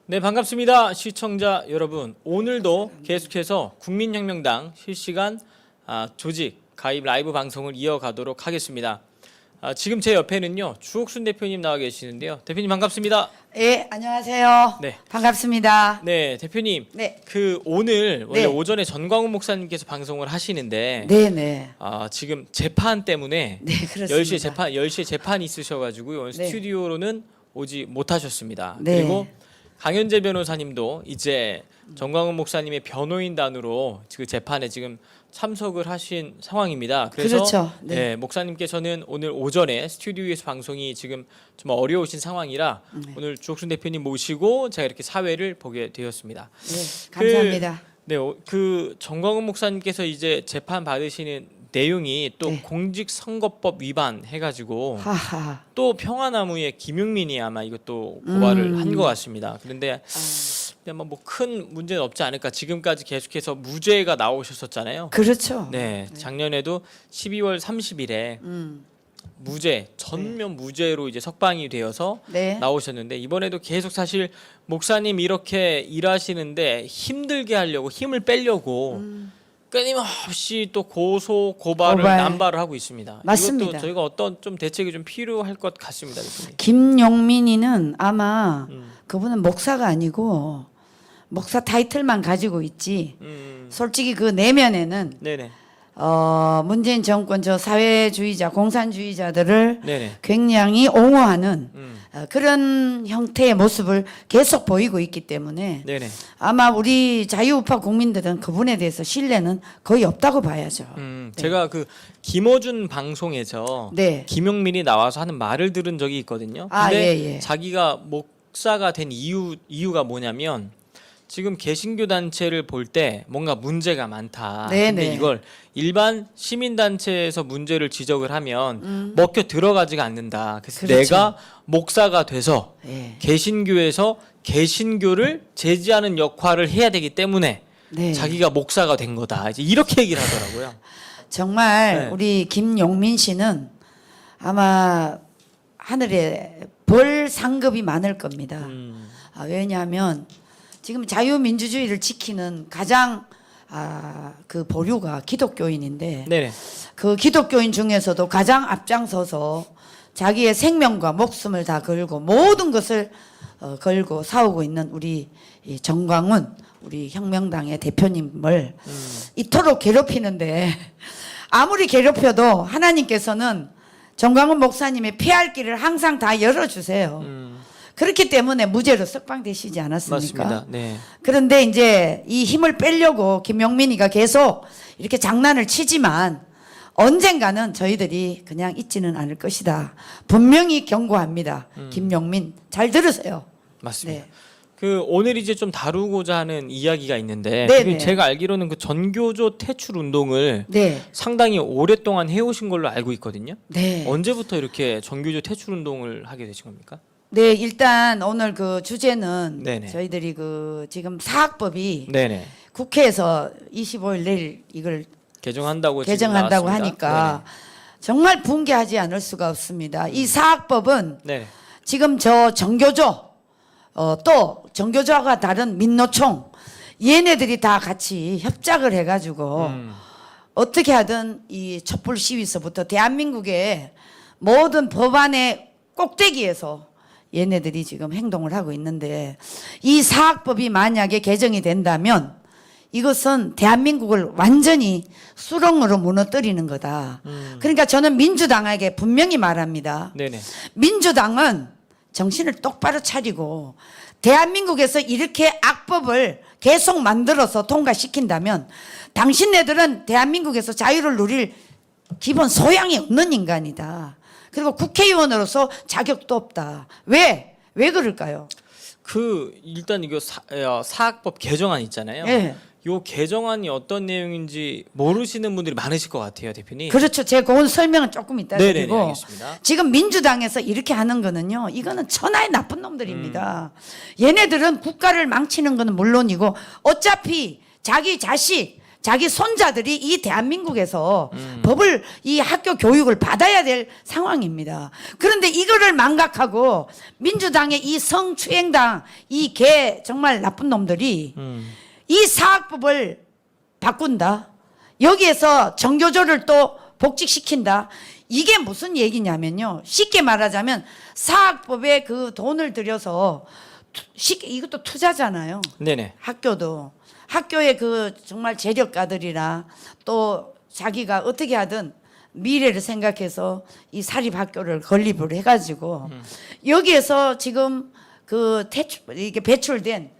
네, 반갑습니다. 시청자 여러분. 오늘도 계속해서 국민혁명당 실시간 조직 가입 라이브 방송을 이어가도록 하겠습니다. 지금 제 옆에는요, 주옥순 대표님 나와 계시는데요. 대표님 반갑습니다. 예, 안녕하세요. 네. 반갑습니다. 네, 대표님. 네. 오늘 원래 네. 오전에 전광훈 목사님께서 방송을 하시는데 네. 지금 재판 때문에 네, 그렇습니다. 10시에 재판이 있으셔가지고 오늘 네. 스튜디오로는 오지 못하셨습니다. 네. 그리고 강현재 변호사님도 이제 전광훈 목사님의 변호인단으로 그 재판에 지금 참석을 하신 상황입니다. 그래서 그렇죠. 네. 목사님께서는 오늘 오전에 스튜디오에서 방송이 지금 좀 어려우신 상황이라 오늘 주옥순 대표님 모시고 제가 이렇게 사회를 보게 되었습니다. 네, 감사합니다. 그 전광훈 목사님께서 이제 재판 받으시는 내용이 또 네. 공직선거법 위반 해가지고 하하. 또 평화나무의 김용민이 아마 이것도 고발을 한 것 같습니다. 그런데 뭐 큰 문제는 없지 않을까. 지금까지 계속해서 무죄가 나오셨었잖아요. 그렇죠. 네, 작년에도 12월 30일에 무죄 전면 무죄로 이제 석방이 되어서 네. 나오셨는데 이번에도 계속 사실 목사님 이렇게 일하시는데 힘들게 하려고 힘을 빼려고 끊임없이 또 고소 고발을 고발. 남발을 하고 있습니다. 맞습니다. 이것도 저희가 어떤 좀 대책이 좀 필요할 것 같습니다, 대표님. 김용민이는 아마 그분은 목사가 아니고 목사 타이틀만 가지고 있지. 솔직히 그 내면에는 네네. 문재인 정권 저 사회주의자, 공산주의자들을 네네. 굉장히 옹호하는 그런 형태의 모습을 계속 보이고 있기 때문에 네네. 아마 우리 자유우파 국민들은 그분에 대해서 신뢰는 거의 없다고 봐야죠. 네. 제가 그 김어준 방송에서 네. 김용민이 나와서 하는 말을 들은 적이 있거든요. 아, 근데 예. 자기가 목사가 된 이유가 뭐냐면 지금 개신교 단체를 볼 때 뭔가 문제가 많다. 네네. 근데 이걸 일반 시민 단체에서 문제를 지적을 하면 먹혀 들어가지가 않는다. 그래서 그렇죠. 내가 목사가 돼서 예. 개신교에서 개신교를 제지하는 역할을 해야 되기 때문에 네. 자기가 목사가 된 거다. 이제 이렇게 얘기를 하더라고요. 정말 네. 우리 김용민 씨는 아마 하늘에 벌 상급이 많을 겁니다. 왜냐하면 지금 자유민주주의를 지키는 가장 그 보류가 기독교인인데 네네. 그 기독교인 중에서도 가장 앞장서서 자기의 생명과 목숨을 다 걸고 모든 것을 걸고 싸우고 있는 우리 이 정광훈 우리 혁명당의 대표님을 이토록 괴롭히는데 아무리 괴롭혀도 하나님께서는 정광훈 목사님의 피할 길을 항상 다 열어주세요. 그렇기 때문에 무죄로 석방되시지 않았습니까? 맞습니다. 네. 그런데 이제 이 힘을 빼려고 김용민이가 계속 이렇게 장난을 치지만 언젠가는 저희들이 그냥 잊지는 않을 것이다. 분명히 경고합니다. 김용민 잘 들으세요. 맞습니다. 네. 오늘 이제 좀 다루고자 하는 이야기가 있는데 네네. 제가 알기로는 그 전교조 퇴출 운동을 네. 상당히 오랫동안 해오신 걸로 알고 있거든요. 네. 언제부터 이렇게 전교조 퇴출 운동을 하게 되신 겁니까? 네, 일단 오늘 그 주제는 네네. 저희들이 그 지금 사학법이 네네. 국회에서 25일 내일 이걸 개정한다고 지금 개정한다고 나왔습니다. 하니까 정말 붕괴하지 않을 수가 없습니다. 이 사학법은 네네. 지금 저 정교조 또 정교조와 다른 민노총 얘네들이 다 같이 협작을 해가지고 어떻게 하든 이 촛불 시위서부터 대한민국의 모든 법안의 꼭대기에서 얘네들이 지금 행동을 하고 있는데 이 사학법이 만약에 개정이 된다면 이것은 대한민국을 완전히 수렁으로 무너뜨리는 거다. 그러니까 저는 민주당에게 분명히 말합니다. 네네. 민주당은 정신을 똑바로 차리고 대한민국에서 이렇게 악법을 계속 만들어서 통과시킨다면 당신네들은 대한민국에서 자유를 누릴 기본 소양이 없는 인간이다. 그리고 국회의원으로서 자격도 없다. 왜 그럴까요? 일단 이거 사학법 개정안 있잖아요. 예. 요 개정안이 어떤 내용인지 모르시는 분들이 많으실 것 같아요, 대표님. 그렇죠. 제가 그건 설명은 조금 이따 네네네, 드리고 알겠습니다. 지금 민주당에서 이렇게 하는 거는요. 이거는 천하의 나쁜 놈들입니다. 얘네들은 국가를 망치는 거는 물론이고 어차피 자기 자식 자기 손자들이 이 대한민국에서 법을 이 학교 교육을 받아야 될 상황입니다. 그런데 이거를 망각하고 민주당의 이 성추행당 이 개 정말 나쁜 놈들이 이 사학법을 바꾼다. 여기에서 정교조를 또 복직시킨다. 이게 무슨 얘기냐면요. 쉽게 말하자면 사학법에 그 돈을 들여서 이것도 투자잖아요. 네네. 학교도 학교의 그 정말 재력가들이라 또 자기가 어떻게 하든 미래를 생각해서 이 사립학교를 건립을 해가지고 여기에서 지금 그 이게 배출된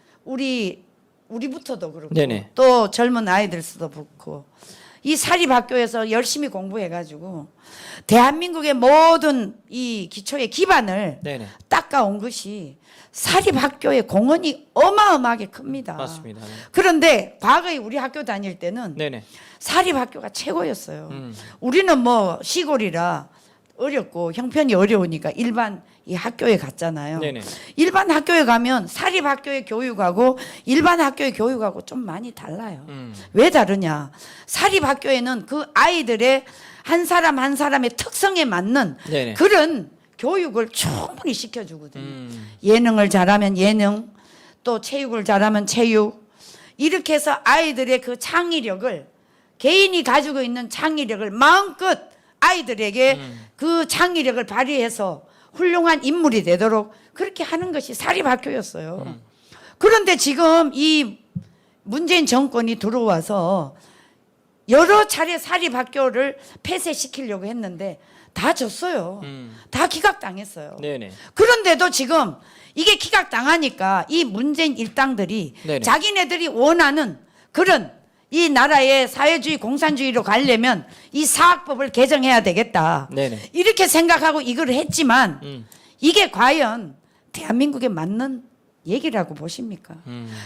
우리부터도 그렇고 네네. 또 젊은 아이들 수도 그렇고 이 사립학교에서 열심히 공부해가지고 대한민국의 모든 이 기초의 기반을 네네. 닦아온 것이 사립학교의 공헌이 어마어마하게 큽니다. 맞습니다. 네. 그런데 과거에 우리 학교 다닐 때는 네네. 사립학교가 최고였어요. 우리는 뭐 시골이라 어렵고 형편이 어려우니까 일반 이 학교에 갔잖아요. 네네. 일반 학교에 가면 사립학교의 교육하고 일반 학교의 교육하고 좀 많이 달라요. 왜 다르냐? 사립학교에는 그 아이들의 한 사람 한 사람의 특성에 맞는 네네. 그런 교육을 충분히 시켜주거든요. 예능을 잘하면 예능, 또 체육을 잘하면 체육. 이렇게 해서 아이들의 그 창의력을 개인이 가지고 있는 창의력을 마음껏 아이들에게 그 창의력을 발휘해서 훌륭한 인물이 되도록 그렇게 하는 것이 사립학교였어요. 그런데 지금 이 문재인 정권이 들어와서 여러 차례 사립학교를 폐쇄시키려고 했는데 다 졌어요. 다 기각당했어요. 네네. 그런데도 지금 이게 기각당하니까 이 문재인 일당들이 네네. 자기네들이 원하는 그런 이 나라의 사회주의 공산주의로 가려면 이 사학법을 개정해야 되겠다. 네네. 이렇게 생각하고 이걸 했지만 이게 과연 대한민국에 맞는 얘기라고 보십니까?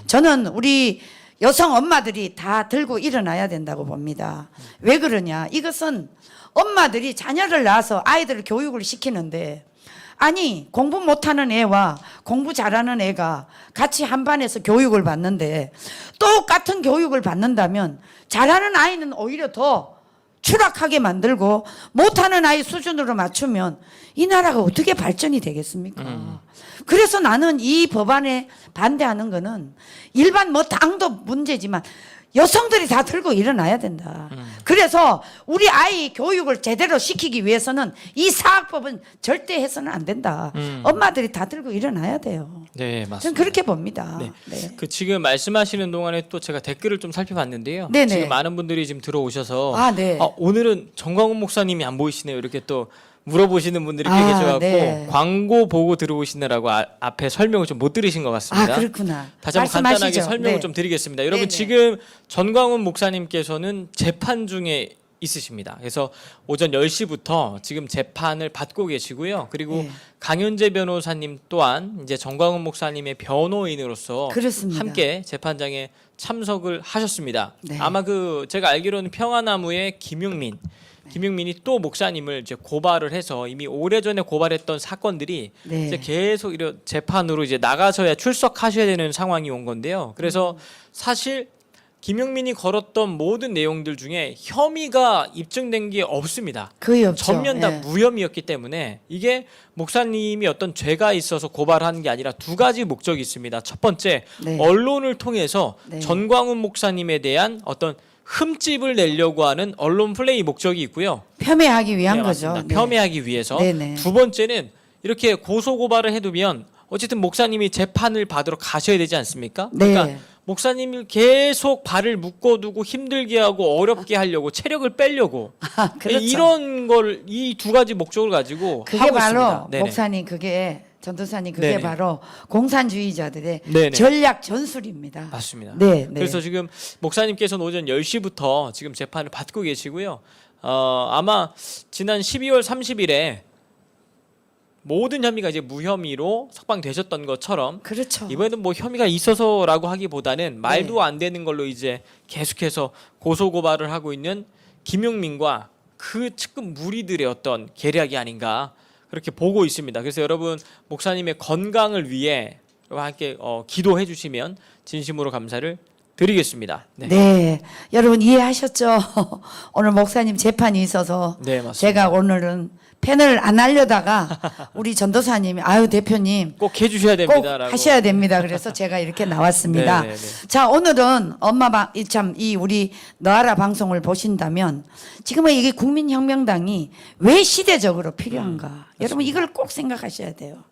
저는 우리 여성 엄마들이 다 들고 일어나야 된다고 봅니다. 왜 그러냐? 이것은 엄마들이 자녀를 낳아서 아이들을 교육을 시키는데 아니 공부 못하는 애와 공부 잘하는 애가 같이 한 반에서 교육을 받는데 똑같은 교육을 받는다면 잘하는 아이는 오히려 더 추락하게 만들고 못하는 아이 수준으로 맞추면 이 나라가 어떻게 발전이 되겠습니까? 그래서 나는 이 법안에 반대하는 거는 일반 뭐 당도 문제지만 여성들이 다 들고 일어나야 된다. 그래서 우리 아이 교육을 제대로 시키기 위해서는 이 사학법은 절대 해서는 안 된다. 엄마들이 다 들고 일어나야 돼요. 네, 맞습니다. 저는 그렇게 봅니다. 네. 네. 그 지금 말씀하시는 동안에 또 제가 댓글을 좀 살펴봤는데요. 네네. 지금 많은 분들이 지금 들어오셔서 아, 네. 오늘은 정광훈 목사님이 안 보이시네요. 이렇게 또 물어보시는 분들이 꽤 계셔갖고 네. 광고 보고 들어오시느라고 앞에 설명을 좀 못 들으신 것 같습니다. 아, 그렇구나. 다시 한번 간단하게 말씀하시죠. 설명을 네. 좀 드리겠습니다. 여러분 네네. 지금 전광훈 목사님께서는 재판 중에 있으십니다. 그래서 오전 10시부터 지금 재판을 받고 계시고요. 그리고 네. 강윤재 변호사님 또한 이제 전광훈 목사님의 변호인으로서 그렇습니다. 함께 재판장에 참석을 하셨습니다. 네. 아마 그 제가 알기로는 평화나무의 김용민이 또 목사님을 이제 고발을 해서 이미 오래전에 고발했던 사건들이 네. 이제 계속 이런 재판으로 이제 나가셔야 출석하셔야 되는 상황이 온 건데요. 그래서 사실 김용민이 걸었던 모든 내용들 중에 혐의가 입증된 게 없습니다. 거의 없죠. 전면 다 예. 무혐의였기 때문에 이게 목사님이 어떤 죄가 있어서 고발하는 게 아니라 두 가지 목적이 있습니다. 첫 번째, 네. 언론을 통해서 네. 전광훈 목사님에 대한 어떤 흠집을 내려고 하는 언론 플레이 목적이 있고요. 폄훼하기 위한 네, 거죠. 맞습니다. 네. 폄훼하기 위해서. 네네. 두 번째는 이렇게 고소 고발을 해두면 어쨌든 목사님이 재판을 받으러 가셔야 되지 않습니까? 네. 그러니까 목사님을 계속 발을 묶어두고 힘들게 하고 어렵게 하려고 체력을 빼려고 아, 그렇죠. 이런 걸 이 두 가지 목적을 가지고 그게 하고 바로 있습니다. 네네. 목사님 그게 전도사님 그게 네네. 바로 공산주의자들의 네네. 전략 전술입니다. 맞습니다. 네, 네. 그래서 지금 목사님께서는 오전 10시부터 지금 재판을 받고 계시고요. 아마 지난 12월 30일에 모든 혐의가 이제 무혐의로 석방되셨던 것처럼 그렇죠. 이번에는 뭐 혐의가 있어서라고 하기보다는 말도 네. 안 되는 걸로 이제 계속해서 고소 고발을 하고 있는 김용민과 그 측근 무리들의 어떤 계략이 아닌가 그렇게 보고 있습니다. 그래서 여러분 목사님의 건강을 위해 함께 기도해 주시면 진심으로 감사를 드리겠습니다. 네. 네, 여러분 이해하셨죠? 오늘 목사님 재판이 있어서 네, 맞습니다. 제가 오늘은 펜을 안 하려다가 우리 전도사님이 아유 대표님 꼭 해주셔야 꼭 됩니다라고. 하셔야 됩니다. 그래서 제가 이렇게 나왔습니다. 네, 네, 네. 자, 오늘은 이 우리 너아라 방송을 보신다면 지금은 이게 국민혁명당이 왜 시대적으로 필요한가? 여러분 이걸 꼭 생각하셔야 돼요.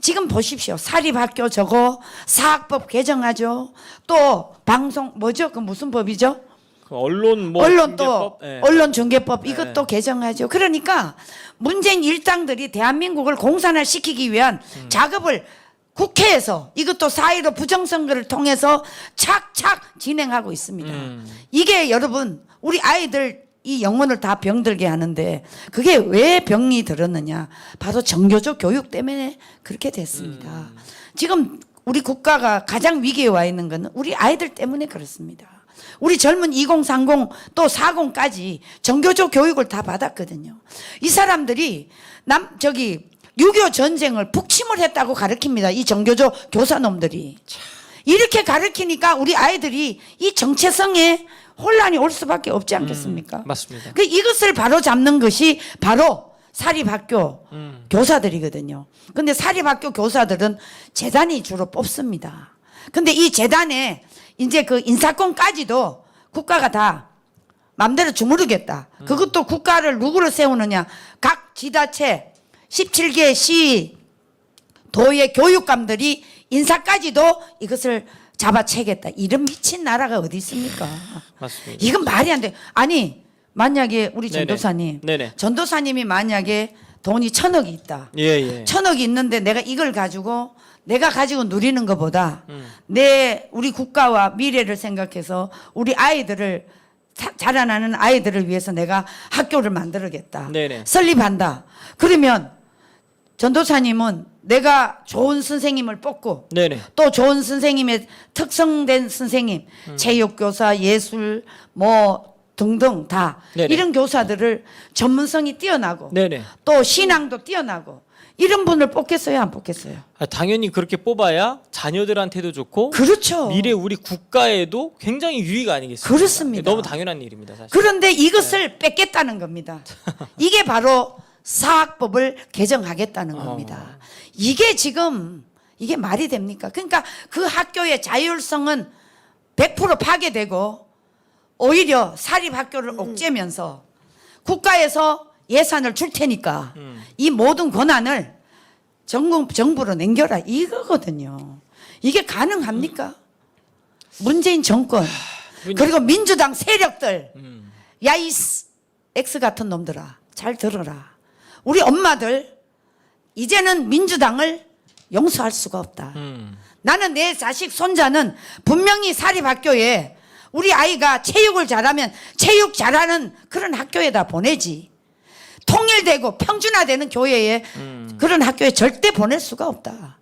지금 보십시오. 사립학교 저거 사학법 개정하죠. 또 방송 뭐죠? 그 무슨 법이죠? 그 언론 뭐 언론 또 중재법? 네. 언론중개법 이것도 개정하죠. 그러니까 문재인 일당들이 대한민국을 공산화 시키기 위한 작업을 국회에서 이것도 4.15 부정선거를 통해서 착착 진행하고 있습니다. 이게 여러분 우리 아이들 이 영혼을 다 병들게 하는데 그게 왜 병이 들었느냐? 바로 정교조 교육 때문에 그렇게 됐습니다. 지금 우리 국가가 가장 위기에 와 있는 것은 우리 아이들 때문에 그렇습니다. 우리 젊은 2030 또 40까지 정교조 교육을 다 받았거든요. 이 사람들이 6.25 전쟁을 북침을 했다고 가르칩니다. 이 정교조 교사놈들이. 이렇게 가르치니까 우리 아이들이 이 정체성에 혼란이 올 수밖에 없지 않겠습니까? 맞습니다. 그 이것을 바로 잡는 것이 바로 사립학교 교사들이거든요. 근데 사립학교 교사들은 재단이 주로 뽑습니다. 근데 이 재단에 이제 그 인사권까지도 국가가 다 마음대로 주무르겠다. 그것도 국가를 누구를 세우느냐. 각 지자체 17개 시 도의 교육감들이 인사까지도 이것을 잡아채겠다. 이런 미친 나라가 어디 있습니까? 맞습니다. 이건 말이 안 돼. 아니 만약에 우리 네네. 전도사님 네네. 전도사님이 만약에 돈이 1,000억이 있다. 예, 예. 1,000억이 있는데 내가 이걸 가지고 내가 가지고 누리는 것보다 우리 국가와 미래를 생각해서 우리 아이들을 자라나는 아이들을 위해서 내가 학교를 만들겠다. 네네. 설립한다. 그러면 전도사님은 내가 좋은 선생님을 뽑고 네네. 또 좋은 선생님의 특성된 선생님, 체육교사, 예술 뭐 등등 다 네네. 이런 교사들을 전문성이 뛰어나고 네네. 또 신앙도 뛰어나고 이런 분을 뽑겠어요, 안 뽑겠어요? 아, 당연히 그렇게 뽑아야 자녀들한테도 좋고 그렇죠. 미래 우리 국가에도 굉장히 유익 아니겠습니까? 그렇습니다. 너무 당연한 일입니다, 사실. 그런데 이것을 뺏겠다는 겁니다. 이게 바로 사학법을 개정하겠다는 겁니다. 이게 지금 이게 말이 됩니까? 그러니까 그 학교의 자율성은 100% 파괴되고 오히려 사립학교를 옥죄면서 국가에서 예산을 줄 테니까 이 모든 권한을 정부로 넘겨라 이거거든요. 이게 가능합니까? 문재인 정권 그리고 민주당 세력들 야이 X 같은 놈들아 잘 들어라. 우리 엄마들 이제는 민주당을 용서할 수가 없다. 나는 내 자식 손자는 분명히 사립학교에 우리 아이가 체육을 잘하면 체육 잘하는 그런 학교에다 보내지. 통일되고 평준화되는 교회에 그런 학교에 절대 보낼 수가 없다.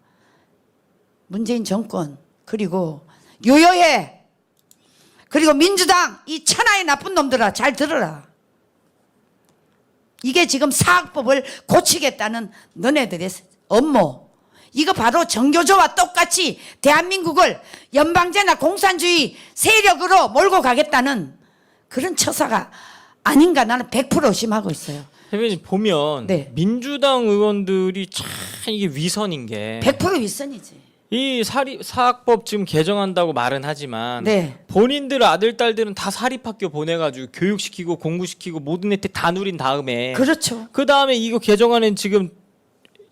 문재인 정권 그리고 유효해. 그리고 민주당 이 천하의 나쁜 놈들아 잘 들어라. 이게 지금 사학법을 고치겠다는 너네들의 업무. 이거 바로 정교조와 똑같이 대한민국을 연방제나 공산주의 세력으로 몰고 가겠다는 그런 처사가 아닌가 나는 100% 의심하고 있어요. 대표님 보면 네. 민주당 의원들이 참 이게 위선인 게 100% 윗선이지. 이 사학법 지금 개정한다고 말은 하지만 네. 본인들 아들 딸들은 다 사립학교 보내가지고 교육시키고 공부시키고 모든 혜택 다 누린 다음에 그렇죠. 그 다음에 이거 개정안은 지금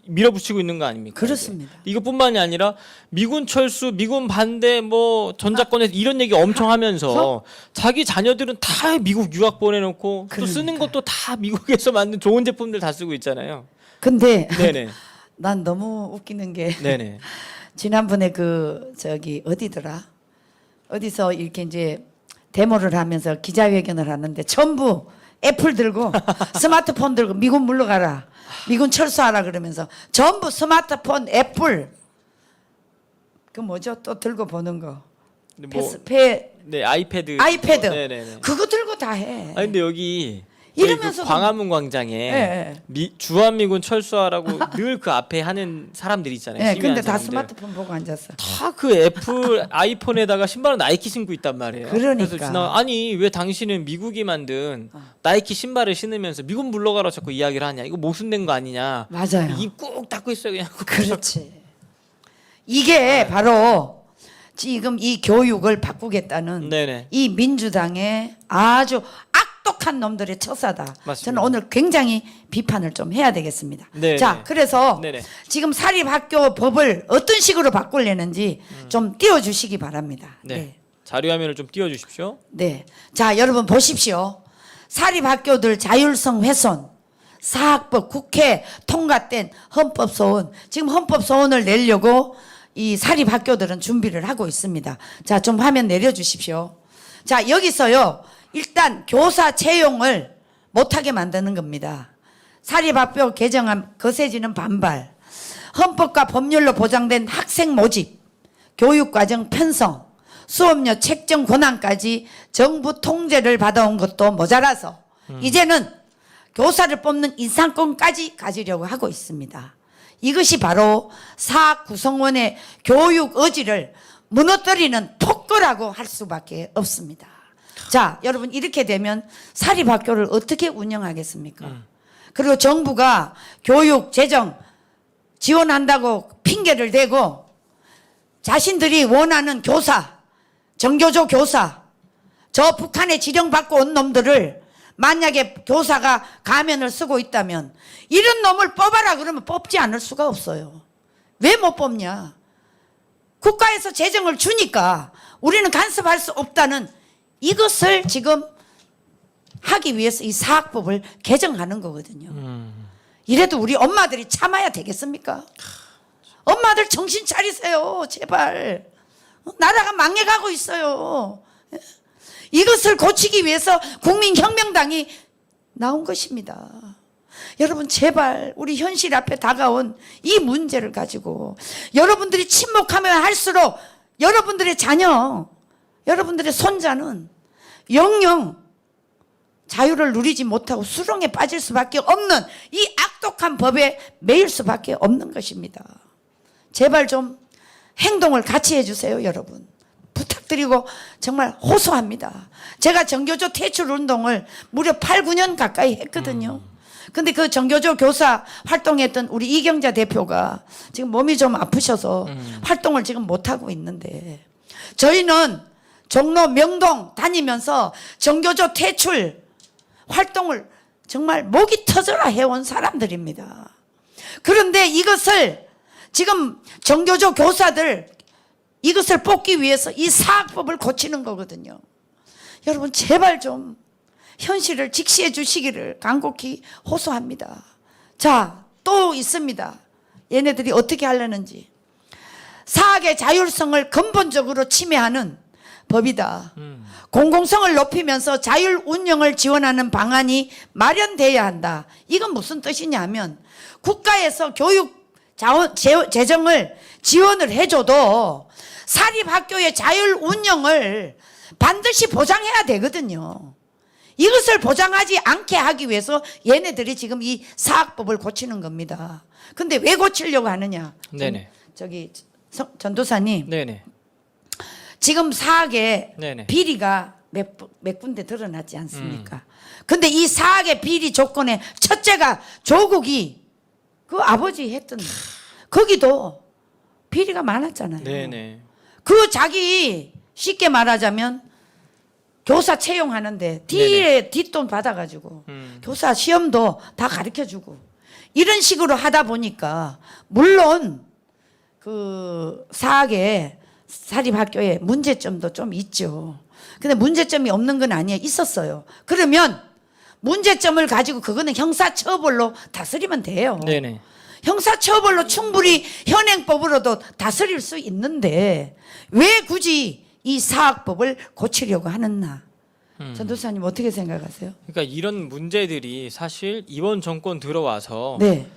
밀어붙이고 있는 거 아닙니까? 그렇습니다. 이것뿐만이 아니라 미군 철수, 미군 반대, 뭐 전자권에서 이런 얘기 엄청 하면서 자기 자녀들은 다 미국 유학 보내놓고 또 쓰는 그러니까. 것도 다 미국에서 만든 좋은 제품들 다 쓰고 있잖아요. 근데 네네. 난 너무 웃기는 게 네네. 지난번에 어디더라? 어디서 이렇게 이제 데모를 하면서 기자회견을 하는데 전부 애플 들고 스마트폰 들고 미군 물러가라. 미군 철수하라 그러면서 전부 스마트폰 애플 그 뭐죠? 또 들고 보는 거. 뭐, 네, 네 아이패드. 아이패드. 네네네. 그거 들고 다 해. 아 근데 여기 저희 이러면서 그 광화문 광장에 주한미군 철수하라고 늘 그 앞에 하는 사람들이 있잖아요. 네, 시위하는 근데 다 사람들. 스마트폰 보고 앉았어. 다 그 애플 아이폰에다가 신발은 나이키 신고 있단 말이에요. 그러니까. 그래서 아니 왜 당신은 미국이 만든 나이키 신발을 신으면서 미국 물러가라 자꾸 이야기를 하냐? 이거 모순된 거 아니냐? 맞아요. 입 꾹 닫고 있어요 그냥. 그렇지. 이게 바로 지금 이 교육을 바꾸겠다는 네네. 이 민주당의 아주 악독한 놈들의 처사다. 맞습니다. 저는 오늘 굉장히 비판을 좀 해야 되겠습니다. 네네. 자, 그래서 네네. 지금 사립학교 법을 어떤 식으로 바꾸려는지 좀 띄워주시기 바랍니다. 네. 자료 화면을 좀 띄워주십시오. 네. 자, 여러분 보십시오. 사립학교들 자율성 훼손, 사학법 국회 통과된 헌법소원, 지금 헌법소원을 내려고 이 사립학교들은 준비를 하고 있습니다. 자, 좀 화면 내려주십시오. 자, 여기서요. 일단 교사 채용을 못하게 만드는 겁니다. 사립학교 개정안 거세지는 반발, 헌법과 법률로 보장된 학생 모집, 교육과정 편성, 수업료 책정 권한까지 정부 통제를 받아온 것도 모자라서 이제는 교사를 뽑는 인사권까지 가지려고 하고 있습니다. 이것이 바로 사학 구성원의 교육 의지를 무너뜨리는 폭거라고 할 수밖에 없습니다. 자, 여러분 이렇게 되면 사립학교를 어떻게 운영하겠습니까? 그리고 정부가 교육 재정 지원한다고 핑계를 대고 자신들이 원하는 교사, 정교조 교사, 저 북한에 지령받고 온 놈들을 만약에 교사가 가면을 쓰고 있다면 이런 놈을 뽑아라 그러면 뽑지 않을 수가 없어요. 왜 못 뽑냐? 국가에서 재정을 주니까 우리는 간섭할 수 없다는 이것을 지금 하기 위해서 이 사학법을 개정하는 거거든요. 이래도 우리 엄마들이 참아야 되겠습니까? 엄마들 정신 차리세요. 제발. 나라가 망해가고 있어요. 이것을 고치기 위해서 국민혁명당이 나온 것입니다. 여러분 제발 우리 현실 앞에 다가온 이 문제를 가지고 여러분들이 침묵하면 할수록 여러분들의 자녀, 여러분들의 손자는 영영 자유를 누리지 못하고 수렁에 빠질 수밖에 없는 이 악독한 법에 매일 수밖에 없는 것입니다. 제발 좀 행동을 같이 해주세요, 여러분. 부탁드리고 정말 호소합니다. 제가 정교조 퇴출 운동을 무려 8, 9년 가까이 했거든요. 근데 그 정교조 교사 활동했던 우리 이경자 대표가 지금 몸이 좀 아프셔서 활동을 지금 못하고 있는데 저희는 종로 명동 다니면서 정교조 퇴출 활동을 정말 목이 터져라 해온 사람들입니다. 그런데 이것을 지금 정교조 교사들 이것을 뽑기 위해서 이 사학법을 고치는 거거든요. 여러분 제발 좀 현실을 직시해 주시기를 간곡히 호소합니다. 자, 또 있습니다. 얘네들이 어떻게 하려는지. 사학의 자율성을 근본적으로 침해하는 법이다. 공공성을 높이면서 자율 운영을 지원하는 방안이 마련돼야 한다. 이건 무슨 뜻이냐면 국가에서 교육 재정을 지원을 해줘도 사립학교의 자율 운영을 반드시 보장해야 되거든요. 이것을 보장하지 않게 하기 위해서 얘네들이 지금 이 사학법을 고치는 겁니다. 근데 왜 고치려고 하느냐? 네네. 저기 전도사님. 네네. 지금 사학의 네네. 비리가 몇 군데 드러났지 않습니까? 근데 이 사학의 비리 조건의 첫째가 조국이 그 아버지 했던 거기도 비리가 많았잖아요. 네네. 그 자기 쉽게 말하자면 교사 채용하는데 뒤에 뒷돈 받아가지고 교사 시험도 다 가르쳐주고 이런 식으로 하다 보니까 물론 그 사학의 사립학교에 문제점도 좀 있죠. 근데 문제점이 없는 건 아니에요. 있었어요. 그러면 문제점을 가지고 그거는 형사처벌로 다스리면 돼요. 네네. 형사처벌로 충분히 현행법으로도 다스릴 수 있는데 왜 굳이 이 사학법을 고치려고 하느냐? 전도사님 어떻게 생각하세요? 그러니까 이런 문제들이 사실 이번 정권 들어와서 네.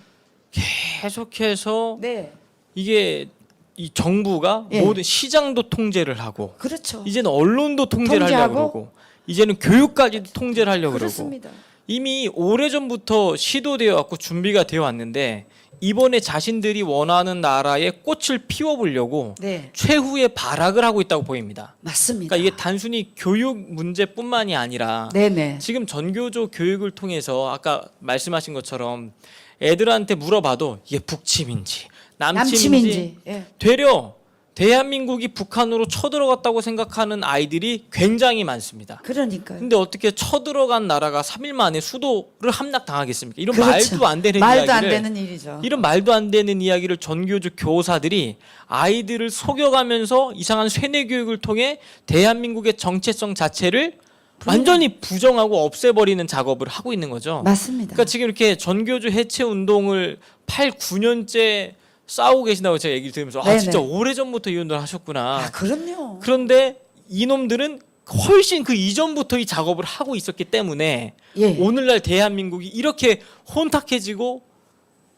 계속해서 네. 이게 이 정부가 예. 모든 시장도 통제를 하고 그렇죠. 이제는 언론도 통제를 통제하고 하려고 그러고 이제는 교육까지도 통제를 하려고 그렇습니다. 그러고 이미 오래전부터 시도되어 왔고 준비가 되어 왔는데 이번에 자신들이 원하는 나라에 꽃을 피워보려고 네, 최후의 발악을 하고 있다고 보입니다. 맞습니다. 그러니까 이게 단순히 교육 문제뿐만이 아니라 네네. 지금 전교조 교육을 통해서 아까 말씀하신 것처럼 애들한테 물어봐도 이게 북침인지 남침인지 예. 되려 대한민국이 북한으로 쳐들어갔다고 생각하는 아이들이 굉장히 많습니다. 그러니까요. 근데 어떻게 쳐들어간 나라가 3일 만에 수도를 함락당하겠습니까? 이런 그렇죠. 말도 안 되는 말도 이야기를 안 되는 일이죠. 이런 말도 안 되는 이야기를 전교조 교사들이 아이들을 속여가면서 이상한 쇠뇌 교육을 통해 대한민국의 정체성 자체를 완전히 부정하고 없애버리는 작업을 하고 있는 거죠. 맞습니다. 그러니까 지금 이렇게 전교조 해체 운동을 8, 9년째 싸우고 계신다고 제가 얘기를 들으면서 아 네네. 진짜 오래전부터 이 운동을 하셨구나. 아, 그럼요. 그런데 이놈들은 훨씬 그 이전부터 이 작업을 하고 있었기 때문에 예. 오늘날 대한민국이 이렇게 혼탁해지고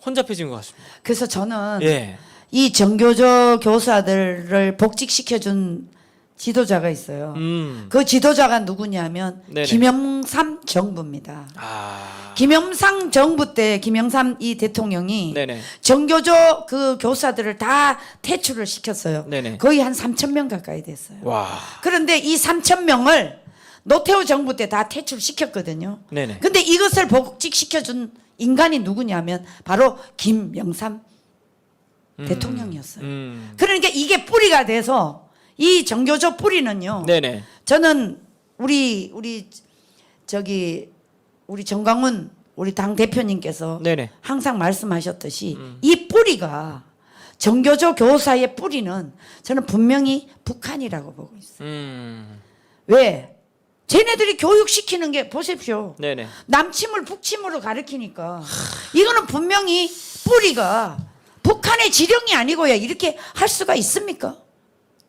혼잡해진 것 같습니다. 그래서 저는 예. 이 정교조 교사들을 복직시켜준 지도자가 있어요. 그 지도자가 누구냐면 네네. 김영삼 정부입니다. 아. 김영삼 정부 때 김영삼 이 대통령이 네네. 정교조 그 교사들을 다 퇴출을 시켰어요. 네네. 거의 한 3천 명 가까이 됐어요. 와. 그런데 이 3천 명을 노태우 정부 때 다 퇴출시켰거든요. 네네. 근데 이것을 복직시켜준 인간이 누구냐면 바로 김영삼 대통령이었어요. 그러니까 이게 뿌리가 돼서 이 정교조 뿌리는요. 네네. 저는 우리 정광훈 우리 당 대표님께서 네네. 항상 말씀하셨듯이 이 뿌리가 정교조 교사의 뿌리는 저는 분명히 북한이라고 보고 있어요. 왜? 쟤네들이 교육시키는 게 보십시오. 네네. 남침을 북침으로 가르치니까 이거는 분명히 뿌리가 북한의 지령이 아니고야 이렇게 할 수가 있습니까?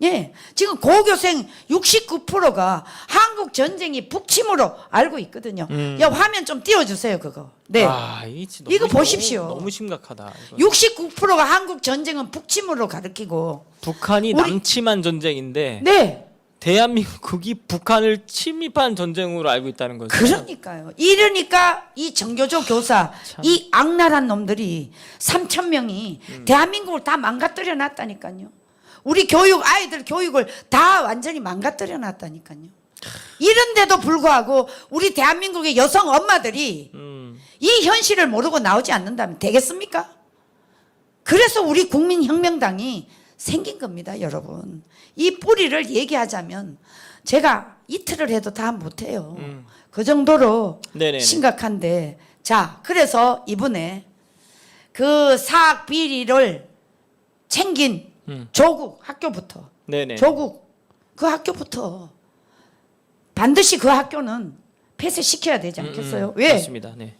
예, 지금 고교생 69%가 한국 전쟁이 북침으로 알고 있거든요. 야, 화면 좀 띄워주세요, 그거. 네. 아, 이거 보십시오. 너무 심각하다. 이거. 69%가 한국 전쟁은 북침으로 가르치고. 북한이 우리- 남침한 전쟁인데 네. 대한민국이 북한을 침입한 전쟁으로 알고 있다는 거죠. 그러니까요. 이러니까 이 정교조 교사, 이 악랄한 놈들이 3천 명이 대한민국을 다 망가뜨려 놨다니까요. 우리 아이들 교육을 다 완전히 망가뜨려 놨다니까요. 이런데도 불구하고 우리 대한민국의 여성 엄마들이 이 현실을 모르고 나오지 않는다면 되겠습니까? 그래서 우리 국민혁명당이 생긴 겁니다, 여러분. 이 뿌리를 얘기하자면 제가 이틀을 해도 다 못해요. 그 정도로 네네네. 심각한데, 자, 그래서 이번에 그 사학 비리를 챙긴 조국 학교부터, 네네. 조국 그 학교부터 반드시 그 학교는 폐쇄시켜야 되지 않겠어요? 왜? 맞습니다. 네.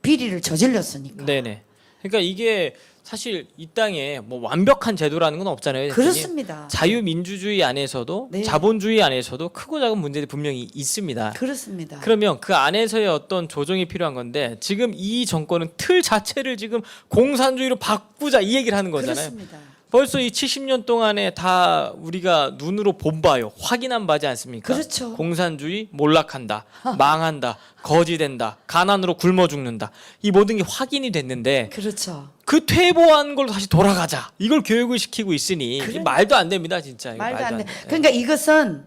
비리를 저질렀으니까. 네네. 그러니까 이게 사실 이 땅에 뭐 완벽한 제도라는 건 없잖아요. 대표님. 그렇습니다. 자유민주주의 안에서도 네. 자본주의 안에서도 크고 작은 문제들이 분명히 있습니다. 그렇습니다. 그러면 그 안에서의 어떤 조정이 필요한 건데 지금 이 정권은 틀 자체를 지금 공산주의로 바꾸자 이 얘기를 하는 거잖아요. 그렇습니다. 벌써 이 70년 동안에 다 우리가 눈으로 본 바요. 확인한 바지 않습니까? 그렇죠. 공산주의 몰락한다. 망한다. 거지된다. 가난으로 굶어 죽는다. 이 모든 게 확인이 됐는데 그렇죠. 그 퇴보한 걸로 다시 돌아가자. 이걸 교육을 시키고 있으니 이게 그래. 말도 안 됩니다, 진짜. 이거 말도 안 돼. 돼. 그러니까 이것은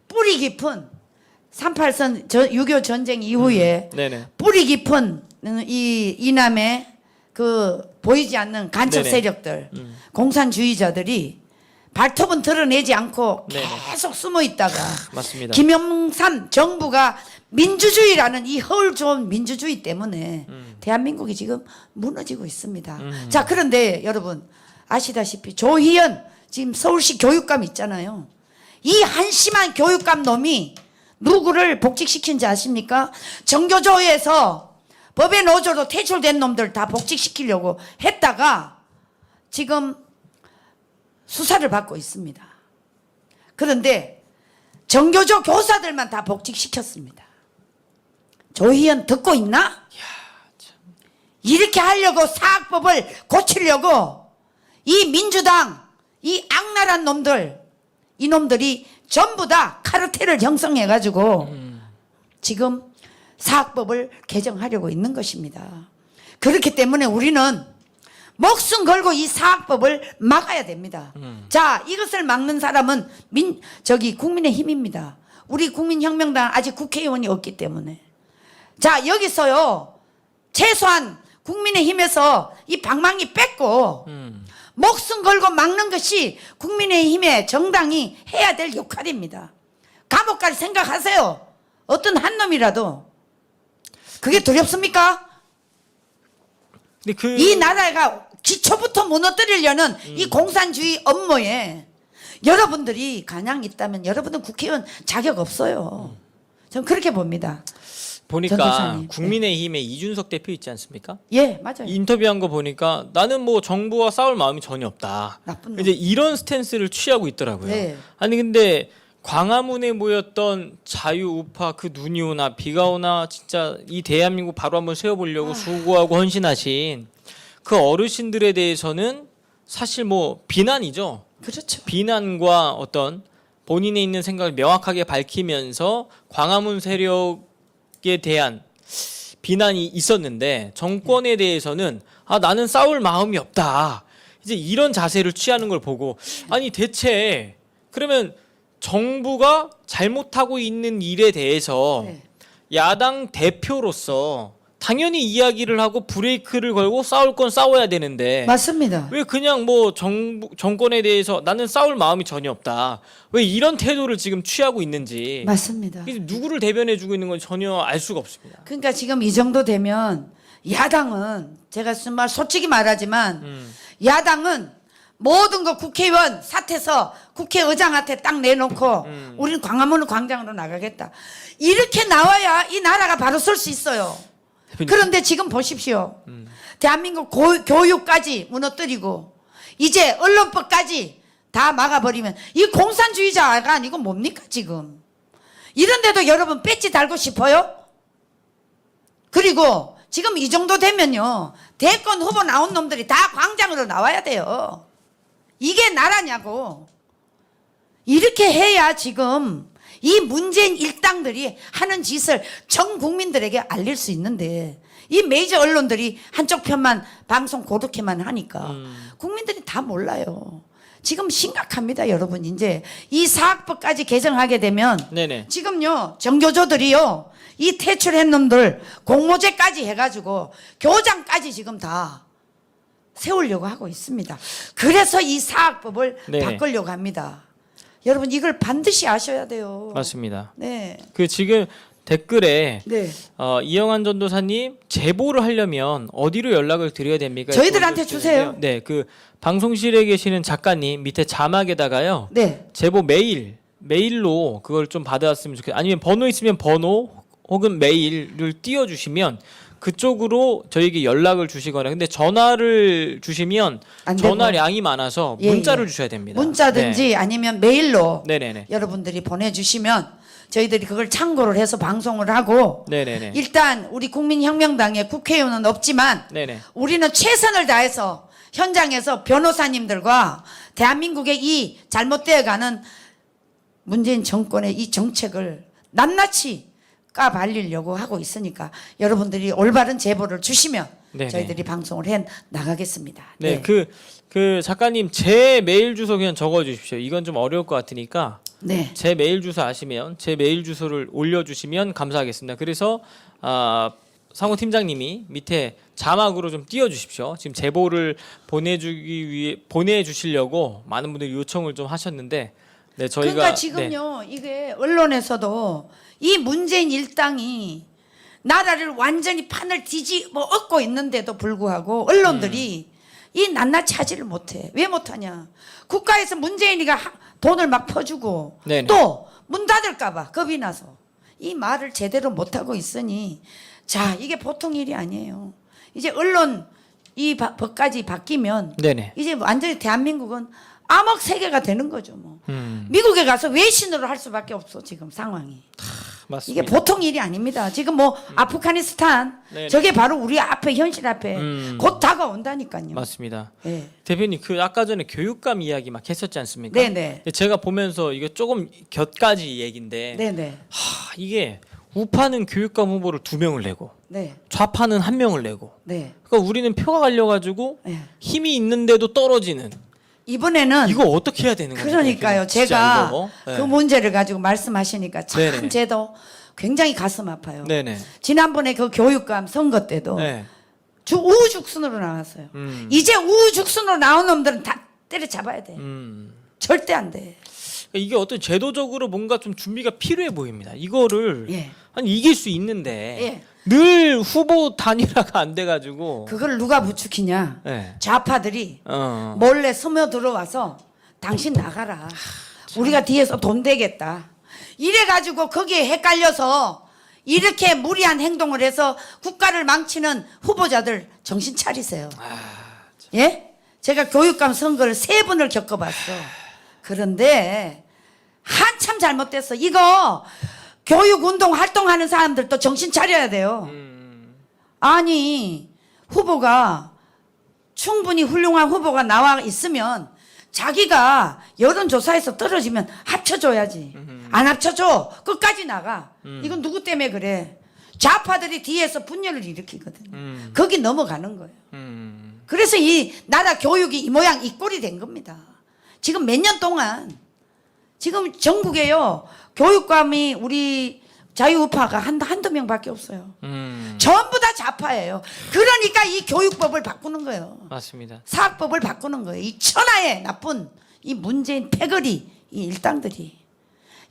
뿌리 깊은 38선 6.25 전쟁 이후에 네네. 뿌리 깊은 이 이남의 그 보이지 않는 간첩 네네. 세력들, 공산주의자들이 발톱은 드러내지 않고 네네. 계속 숨어 있다가 맞습니다. 김영삼 정부가 민주주의라는 이 허울 좋은 민주주의 때문에 대한민국이 지금 무너지고 있습니다. 자, 그런데 여러분 아시다시피 조희연 지금 서울시 교육감 있잖아요. 이 한심한 교육감 놈이 누구를 복직시킨지 아십니까? 정교조에서 법의 노조로 퇴출된 놈들 다 복직시키려고 했다가 지금 수사를 받고 있습니다. 그런데 정교조 교사들만 다 복직시켰습니다. 조희연 듣고 있나? 이렇게 하려고 사학법을 고치려고 이 민주당 이 악랄한 놈들 이놈들이 전부 다 카르텔을 형성해 가지고 지금 사학법을 개정하려고 있는 것입니다. 그렇기 때문에 우리는 목숨 걸고 이 사학법을 막아야 됩니다. 자, 이것을 막는 사람은 국민의힘입니다. 우리 국민혁명당 아직 국회의원이 없기 때문에. 자, 여기서요, 최소한 국민의힘에서 이 방망이 뺏고 목숨 걸고 막는 것이 국민의힘의 정당이 해야 될 역할입니다. 감옥 갈 생각하세요. 어떤 한 놈이라도. 그게 두렵습니까? 근데 이 나라가 기초부터 무너뜨리려는 이 공산주의 업무에 여러분들이 가냥 있다면 여러분은 국회의원 자격 없어요. 저는 그렇게 봅니다. 보니까 전도사님. 국민의힘의 이준석 대표 있지 않습니까? 예, 맞아요. 인터뷰한 거 보니까 나는 뭐 정부와 싸울 마음이 전혀 없다. 나쁜 놈. 이제 이런 스탠스를 취하고 있더라고요. 네. 아니 근데 광화문에 모였던 자유우파 그 눈이 오나 비가 오나 진짜 이 대한민국 바로 한번 세워보려고 수고하고 헌신하신 그 어르신들에 대해서는 사실 뭐 비난이죠. 그렇죠. 비난과 어떤 본인의 있는 생각을 명확하게 밝히면서 광화문 세력에 대한 비난이 있었는데 정권에 대해서는 나는 싸울 마음이 없다. 이제 이런 자세를 취하는 걸 보고 아니 대체 그러면 정부가 잘못하고 있는 일에 대해서 네. 야당 대표로서 당연히 이야기를 하고 브레이크를 걸고 싸울 건 싸워야 되는데 맞습니다. 왜 그냥 뭐 정권에 대해서 나는 싸울 마음이 전혀 없다. 왜 이런 태도를 지금 취하고 있는지 맞습니다. 이게 누구를 대변해주고 있는 건 전혀 알 수가 없습니다. 그러니까 지금 이 정도 되면 야당은 제가 정말 솔직히 말하지만 야당은 모든 거 국회의원 사퇴서 국회의장한테 딱 내놓고 우리는 광화문 광장으로 나가겠다. 이렇게 나와야 이 나라가 바로 설 수 있어요. 그런데 지금 보십시오. 대한민국 교육까지 무너뜨리고 이제 언론법까지 다 막아버리면 이 공산주의자가 아니고 뭡니까 지금. 이런데도 여러분 배지 달고 싶어요? 그리고 지금 이 정도 되면요. 대권 후보 나온 놈들이 다 광장으로 나와야 돼요. 이게 나라냐고. 이렇게 해야 지금 이 문재인 일당들이 하는 짓을 전 국민들에게 알릴 수 있는데 이 메이저 언론들이 한쪽 편만 방송 고렇게만 하니까 국민들이 다 몰라요. 지금 심각합니다, 여러분. 이제 이 사학법까지 개정하게 되면 네네. 지금요 정교조들이요 이 퇴출한 놈들 공모제까지 해가지고 교장까지 지금 다 세우려고 하고 있습니다. 그래서 이 사학법을 네네. 바꾸려고 합니다. 여러분 이걸 반드시 아셔야 돼요. 맞습니다. 네. 그 지금 댓글에 네. 이영환 전도사님 제보를 하려면 어디로 연락을 드려야 됩니까? 저희들한테 주세요. 네, 그 방송실에 계시는 작가님 밑에 자막에다가요. 네. 제보 메일로 그걸 좀 받아왔으면 좋겠어요. 아니면 번호 있으면 번호 혹은 메일을 띄워주시면 그쪽으로 저에게 연락을 주시거나 근데 전화를 주시면 안 되고. 전화량이 많아서 예, 문자를 예. 주셔야 됩니다. 문자든지 아니면 메일로 네네네. 여러분들이 보내주시면 저희들이 그걸 참고를 해서 방송을 하고 네네네. 일단 우리 국민혁명당에 국회의원은 없지만 네네. 우리는 최선을 다해서 현장에서 변호사님들과 대한민국의 이 잘못되어가는 문재인 정권의 이 정책을 낱낱이 까발리려고 하고 있으니까 여러분들이 올바른 제보를 주시면 네네. 저희들이 방송을 해 나가겠습니다. 네, 그 작가님 제 메일 주소 그냥 적어 주십시오. 이건 좀 어려울 것 같으니까 네. 제 메일 주소 아시면 제 메일 주소를 올려주시면 감사하겠습니다. 그래서 상호 팀장님이 밑에 자막으로 좀 띄워주십시오. 지금 제보를 보내주시려고 많은 분들이 요청을 좀 하셨는데, 네 저희가 그러니까 지금요 이게 언론에서도 이 문재인 일당이 나라를 완전히 판을 뒤집어 엎고 있는데도 불구하고 언론들이 이 낱낱이 하지를 못해. 왜 못하냐? 국가에서 문재인이가 돈을 막 퍼주고 네네. 또 문 닫을까봐 겁이 나서 이 말을 제대로 못하고 있으니 자 이게 보통 일이 아니에요. 이제 언론 이 법까지 바뀌면 네네. 이제 완전히 대한민국은 암흑 세계가 되는 거죠. 뭐 미국에 가서 외신으로 할 수밖에 없어 지금 상황이. 맞습니다. 이게 보통 일이 아닙니다. 지금 뭐 아프가니스탄 네네. 저게 바로 우리 앞에 현실 앞에 곧 다가온다니까요. 맞습니다. 네. 대표님 그 아까 전에 교육감 이야기 막 했었지 않습니까? 네네. 제가 보면서 이게 조금 곁가지 얘기인데 네네. 이게 우파는 교육감 후보를 2명을 내고 네. 좌파는 1명을 내고 네. 그러니까 우리는 표가 갈려가지고 네. 힘이 있는데도 떨어지는 이번에는 이거 어떻게 해야 되는 거예요? 그러니까요. 진짜 제가 이거. 네. 그 문제를 가지고 말씀하시니까 참 네네. 제도 굉장히 가슴 아파요. 네네. 지난번에 그 교육감 선거 때도 네. 우후죽순으로 나왔어요. 이제 우후죽순으로 나온 놈들은 다 때려잡아야 돼. 절대 안 돼. 이게 어떤 제도적으로 뭔가 좀 준비가 필요해 보입니다. 이거를 예. 아니 이길 수 있는데 예. 늘 후보 단일화가 안 돼가지고. 그걸 누가 부추기냐? 네. 좌파들이 어. 몰래 스며 들어와서 당신 나가라. 우리가 뒤에서 돈 대겠다. 이래가지고 거기에 헷갈려서 이렇게 무리한 행동을 해서 국가를 망치는 후보자들 정신 차리세요. 예? 제가 교육감 선거를 3번을 겪어봤어. 그런데 한참 잘못됐어. 이거 교육운동 활동하는 사람들도 정신 차려야 돼요. 아니 후보가 충분히 훌륭한 후보가 나와 있으면 자기가 여론조사에서 떨어지면 합쳐줘야지. 안 합쳐줘. 끝까지 나가. 이건 누구 때문에 그래? 좌파들이 뒤에서 분열을 일으키거든요. 거기 넘어가는 거예요. 그래서 이 나라 교육이 이 모양 이 꼴이 된 겁니다. 지금 몇 년 동안 지금 전국에요 교육감이 우리 자유우파가 한두 명밖에 없어요. 전부 다 좌파예요. 그러니까 이 교육법을 바꾸는 거예요. 맞습니다. 사학법을 바꾸는 거예요. 이 천하의 나쁜 이 문재인 패거리 이 일당들이.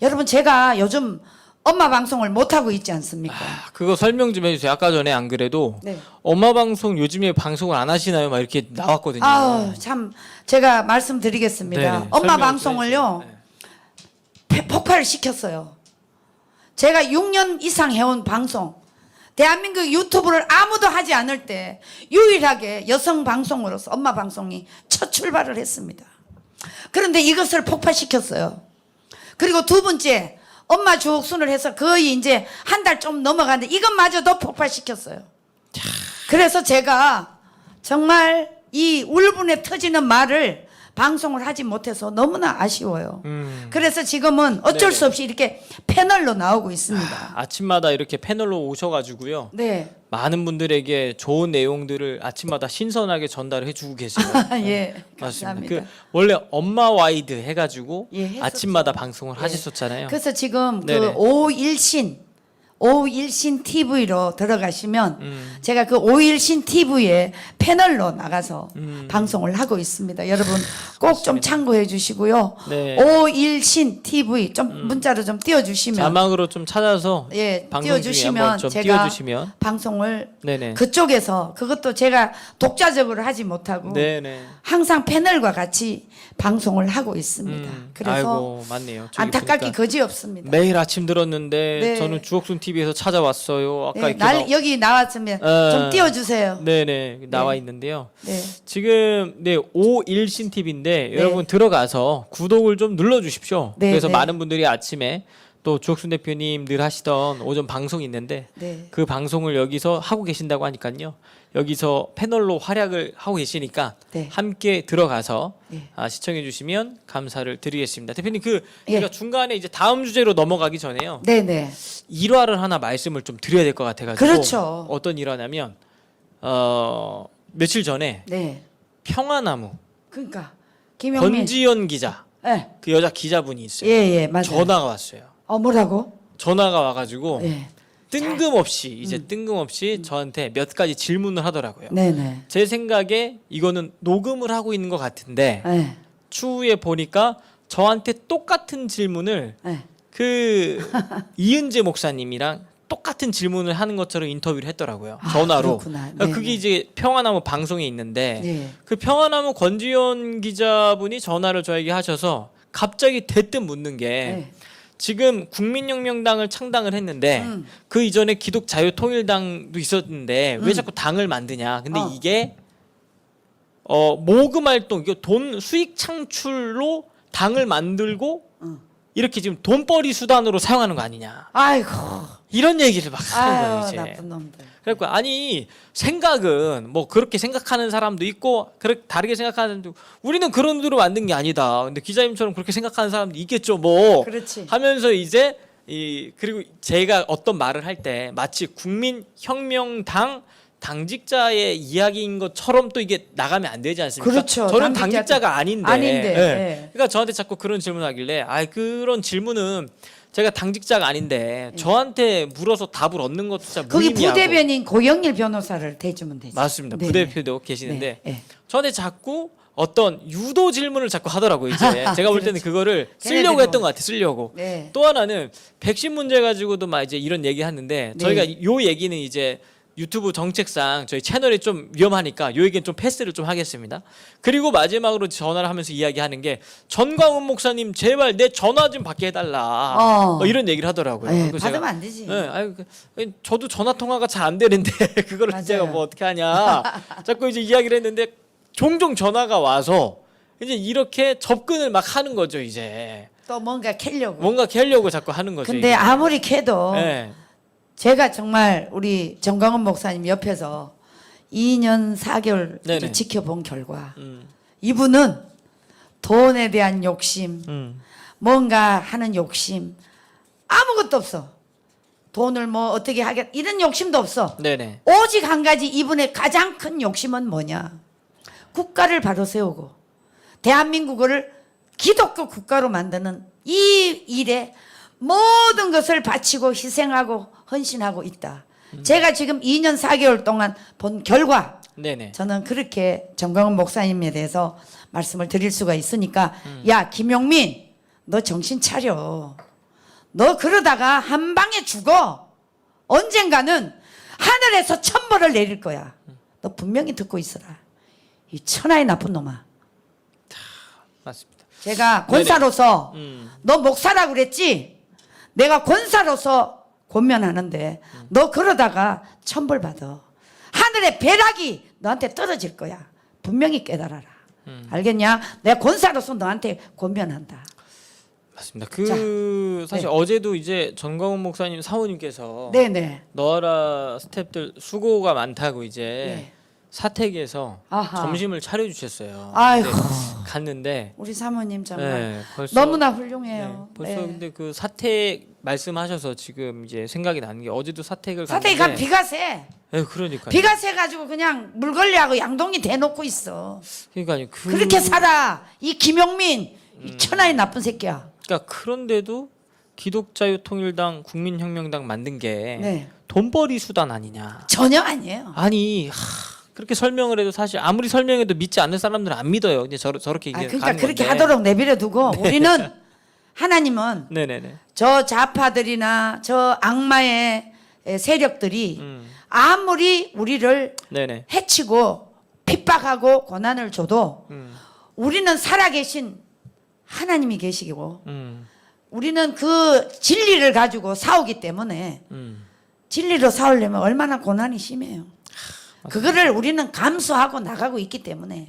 여러분 제가 요즘 엄마 방송을 못 하고 있지 않습니까? 그거 설명 좀 해주세요. 아까 전에 안 그래도 네. 엄마 방송 요즘에 방송을 안 하시나요? 막 이렇게 나왔거든요. 아우 참 제가 말씀드리겠습니다. 네네. 엄마 설명 좀 방송을요 해주세요. 폭발을 시켰어요. 제가 6년 이상 해온 방송, 대한민국 유튜브를 아무도 하지 않을 때 유일하게 여성 방송으로서 엄마 방송이 첫 출발을 했습니다. 그런데 이것을 폭발시켰어요. 그리고 두 번째 엄마 주옥순을 해서 거의 이제 한 달 좀 넘어가는데 이것마저도 폭발시켰어요. 그래서 제가 정말 이 울분에 터지는 말을 방송을 하지 못해서 너무나 아쉬워요. 그래서 지금은 어쩔 네네. 수 없이 이렇게 패널로 나오고 있습니다. 아침마다 이렇게 패널로 오셔가지고요. 네. 많은 분들에게 좋은 내용들을 아침마다 신선하게 전달을 해주고 계세요. 예. 맞습니다. 감사합니다. 그 원래 엄마 와이드 해가지고 예, 했었죠. 아침마다 방송을 예. 하셨었잖아요. 그래서 지금 네네. 그 오일신 TV로 들어가시면 제가 그 오일신 TV에 패널로 나가서 방송을 하고 있습니다. 여러분 꼭 좀 참고해 주시고요. 네. 오일신 TV 좀 문자로 좀 띄워주시면 자막으로 좀 찾아서 예 방송 중에 띄워주시면 한번 좀 제가 띄워주시면 방송을 네네. 그쪽에서 그것도 제가 독자적으로 하지 못하고 네네. 항상 패널과 같이 방송을 하고 있습니다. 그래서 아이고 맞네요. 저기 안타깝기 보니까 거지 없습니다. 매일 아침 들었는데 네. 저는 주옥순 TV에서 찾아왔어요. 아까 네, 이렇게 여기 나왔으면 좀 띄워주세요. 네네 나와 네. 있는데요. 네. 지금 네 오일신 TV인데 여러분 들어가서 구독을 좀 눌러주십시오. 네, 그래서 네. 많은 분들이 아침에 또 주옥순 대표님 늘 하시던 오전 방송이 있는데 네. 그 방송을 여기서 하고 계신다고 하니까요. 여기서 패널로 활약을 하고 계시니까 네. 함께 들어가서 네. 시청해 주시면 감사를 드리겠습니다. 대표님 그 예. 제가 중간에 이제 다음 주제로 넘어가기 전에요. 네네. 일화를 하나 말씀을 좀 드려야 될 것 같아가지고 그렇죠. 어떤 일화냐면 며칠 전에 네. 평화나무 그러니까 김영민. 권지연 기자 예. 그 여자 기자분이 있어요. 예, 맞아요. 전화가 왔어요. 뭐라고? 전화가 와가지고 예. 뜬금없이 이제 뜬금없이 저한테 몇 가지 질문을 하더라고요. 네네. 제 생각에 이거는 녹음을 하고 있는 것 같은데 예. 추후에 보니까 저한테 똑같은 질문을 예. 그 이은재 목사님이랑 똑같은 질문을 하는 것처럼 인터뷰를 했더라고요. 전화로. 그렇구나. 그게 네네. 이제 평화나무 방송에 있는데 네. 그 평화나무 권지연 기자분이 전화를 저에게 하셔서 갑자기 대뜸 묻는 게 네. 지금 국민혁명당을 창당을 했는데 그 이전에 기독자유통일당도 있었는데 왜 자꾸 당을 만드냐. 근데 이게 모금 활동, 이거 돈 수익 창출로 당을 만들고 이렇게 지금 돈벌이 수단으로 사용하는 거 아니냐. 아이고. 이런 얘기를 막 하는 거예요, 아유, 이제. 나쁜 놈들. 그래갖고 아니 생각은 뭐 그렇게 생각하는 사람도 있고 그렇게 다르게 생각하는 사람도 있고, 우리는 그런 대로 만든 게 아니다. 근데 기자님처럼 그렇게 생각하는 사람도 있겠죠 뭐 그렇지. 하면서 이제 그리고 제가 어떤 말을 할 때 마치 국민혁명당 당직자의 이야기인 것처럼 또 이게 나가면 안 되지 않습니까? 그렇죠. 저는 당직자가 아닌데. 아닌데. 예. 네. 그러니까 저한테 자꾸 그런 질문하길래 그런 질문은 제가 당직자가 아닌데 저한테 물어서 답을 얻는 것도 진짜 거기 무의미하고. 부대변인 고영일 변호사를 대주면 되죠. 맞습니다. 네. 부대표도 계시는데 네. 네. 저한테 자꾸 어떤 유도 질문을 자꾸 하더라고요. 이제 제가 볼 때는 그거를 쓰려고 했던 것 같아요. 쓰려고. 네. 또 하나는 백신 문제 가지고도 막 이제 이런 얘기 하는데 네. 저희가 요 얘기는 이제 유튜브 정책상 저희 채널이 좀 위험하니까 요 얘기는 좀 패스를 좀 하겠습니다. 그리고 마지막으로 전화를 하면서 이야기하는 게 전광훈 목사님 제발 내 전화 좀 받게 해달라 이런 얘기를 하더라고요. 네, 그래서 받으면 안 되지. 저도 전화 통화가 잘 안 되는데 그거를 맞아요. 제가 뭐 어떻게 하냐 자꾸 이제 이야기를 했는데 종종 전화가 와서 이제 이렇게 접근을 막 하는 거죠. 이제 또 뭔가 캐려고. 뭔가 캐려고 자꾸 하는 거죠. 근데 이게. 아무리 캐도 네. 제가 정말 우리 정광훈 목사님 옆에서 2년 4개월 네네. 지켜본 결과 이분은 돈에 대한 욕심, 뭔가 하는 욕심 아무것도 없어. 돈을 뭐 어떻게 하겠 이런 욕심도 없어. 네네. 오직 한 가지 이분의 가장 큰 욕심은 뭐냐? 국가를 바로 세우고 대한민국을 기독교 국가로 만드는 이 일에 모든 것을 바치고 희생하고 헌신하고 있다. 제가 지금 2년 4개월 동안 본 결과 네네. 저는 그렇게 정광훈 목사님에 대해서 말씀을 드릴 수가 있으니까 야 김용민 너 정신 차려. 너 그러다가 한 방에 죽어. 언젠가는 하늘에서 천벌을 내릴 거야. 너 분명히 듣고 있어라. 이 천하의 나쁜 놈아. 맞습니다. 제가 권사로서 너 목사라고 그랬지? 내가 권사로서 권면하는데 너 그러다가 천벌 받아. 하늘의 벼락이 너한테 떨어질 거야. 분명히 깨달아라. 알겠냐? 내가 권사로서 너한테 권면한다. 맞습니다. 사실 네. 어제도 이제 전광훈 목사님 사모님께서 네네. 너라 스태프들 수고가 많다고 이제 네. 사택에서 아하. 점심을 차려주셨어요. 아이고. 근데 갔는데 우리 사모님 정말 네, 벌써 너무나 네, 훌륭해요. 벌써 네. 근데 그 사택 말씀하셔서 지금 이제 생각이 나는 게 어제도 사택을 사태에 갔는데 가면 비가 새. 네, 그러니까요. 비가 새가지고 그냥 물걸레하고 양동이 대놓고 있어. 그러니까요. 그렇게 살아. 이 김용민 이 천하의 나쁜 새끼야. 그러니까 그런데도 기독자유통일당 국민혁명당 만든 게 네. 돈벌이 수단 아니냐. 전혀 아니에요. 아니 그렇게 설명을 해도 사실 아무리 설명해도 믿지 않는 사람들은 안 믿어요. 이제 저렇게 이제 그러니까 가는 그렇게 건데. 하도록 내버려 두고 우리는 하나님은 네네네. 저 좌파들이나 저 악마의 세력들이 아무리 우리를 네네. 해치고 핍박하고 고난을 줘도 우리는 살아계신 하나님이 계시고 우리는 그 진리를 가지고 싸우기 때문에 진리로 싸우려면 얼마나 고난이 심해요. 그거를 우리는 감수하고 나가고 있기 때문에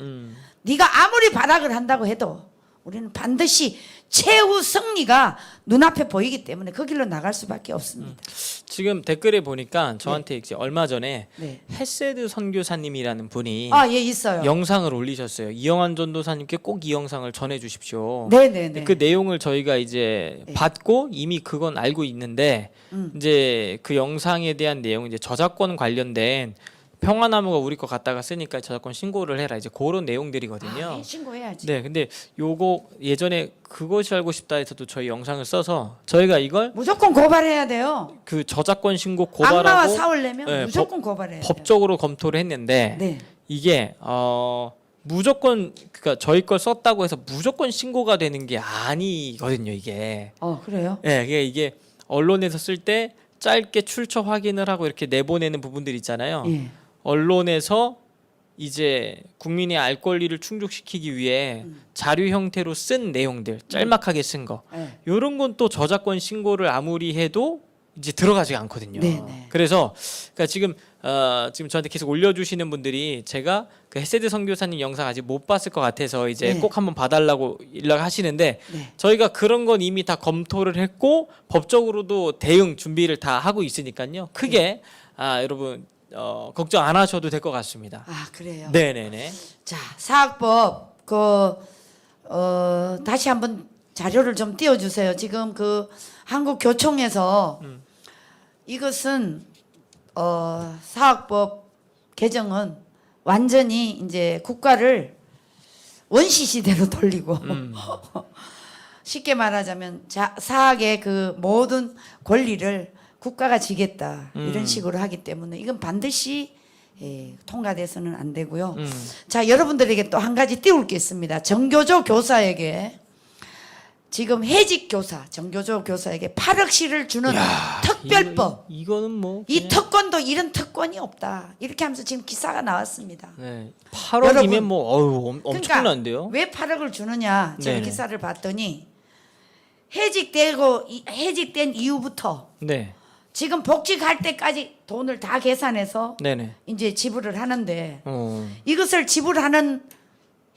네가 아무리 발악을 한다고 해도 우리는 반드시 최후 승리가 눈앞에 보이기 때문에 그 길로 나갈 수밖에 없습니다. 지금 댓글에 보니까 저한테 이제 얼마 전에 네. 헤세드 선교사님이라는 분이 예, 있어요. 영상을 올리셨어요. 이영환 전도사님께 꼭 이 영상을 전해 주십시오. 네네네. 그 내용을 저희가 이제 네. 받고 이미 그건 알고 있는데 이제 그 영상에 대한 내용 이제 저작권 관련된 평화나무가 우리 거 갖다가 쓰니까 저작권 신고를 해라 이제 그런 내용들이거든요. 신고해야지. 네, 근데 요거 예전에 그것이 알고 싶다에서도 저희 영상을 써서 저희가 이걸 무조건 고발해야 돼요. 그 저작권 신고 악마와 고발하고 싸우려면 네, 무조건 고발해야 돼요. 법적으로 검토를 했는데 네. 이게 무조건 그러니까 저희 걸 썼다고 해서 무조건 신고가 되는 게 아니거든요, 이게. 그래요? 네, 이게 언론에서 쓸 때 짧게 출처 확인을 하고 이렇게 내보내는 부분들 있잖아요. 예. 언론에서 이제 국민의 알 권리를 충족시키기 위해 자료 형태로 쓴 내용들 짤막하게 쓴 거 네. 이런 건 또 저작권 신고를 아무리 해도 이제 들어가지 않거든요. 네네. 그래서 그러니까 지금 저한테 계속 올려주시는 분들이 제가 그 헤세드 선교사님 영상 아직 못 봤을 것 같아서 이제 네. 꼭 한번 봐달라고 연락하시는데 네. 저희가 그런 건 이미 다 검토를 했고 법적으로도 대응 준비를 다 하고 있으니까요. 크게 여러분 걱정 안 하셔도 될 것 같습니다. 그래요. 네네네. 자, 사학법 다시 한번 자료를 좀 띄워주세요. 지금 그 한국교총에서 이것은 사학법 개정은 완전히 이제 국가를 원시 시대로 돌리고 쉽게 말하자면 사학의 그 모든 권리를 국가가 지겠다 이런 식으로 하기 때문에 이건 반드시 통과돼서는 안 되고요. 자, 여러분들에게 또 한 가지 띄울 게 있습니다. 정교조 교사에게 지금 해직 교사, 정교조 교사에게 8억씩을 주는 특별법. 이거는 뭐 이 그냥- 특권도 이런 특권이 없다. 이렇게 하면서 지금 기사가 나왔습니다. 네. 8억이면 여러분, 뭐 어우 엄청난데요. 왜 8억을 주느냐? 제가 네네. 기사를 봤더니 해직된 이후부터 네. 지금 복직할 때까지 돈을 다 계산해서 네네. 이제 지불을 하는데 어. 이것을 지불하는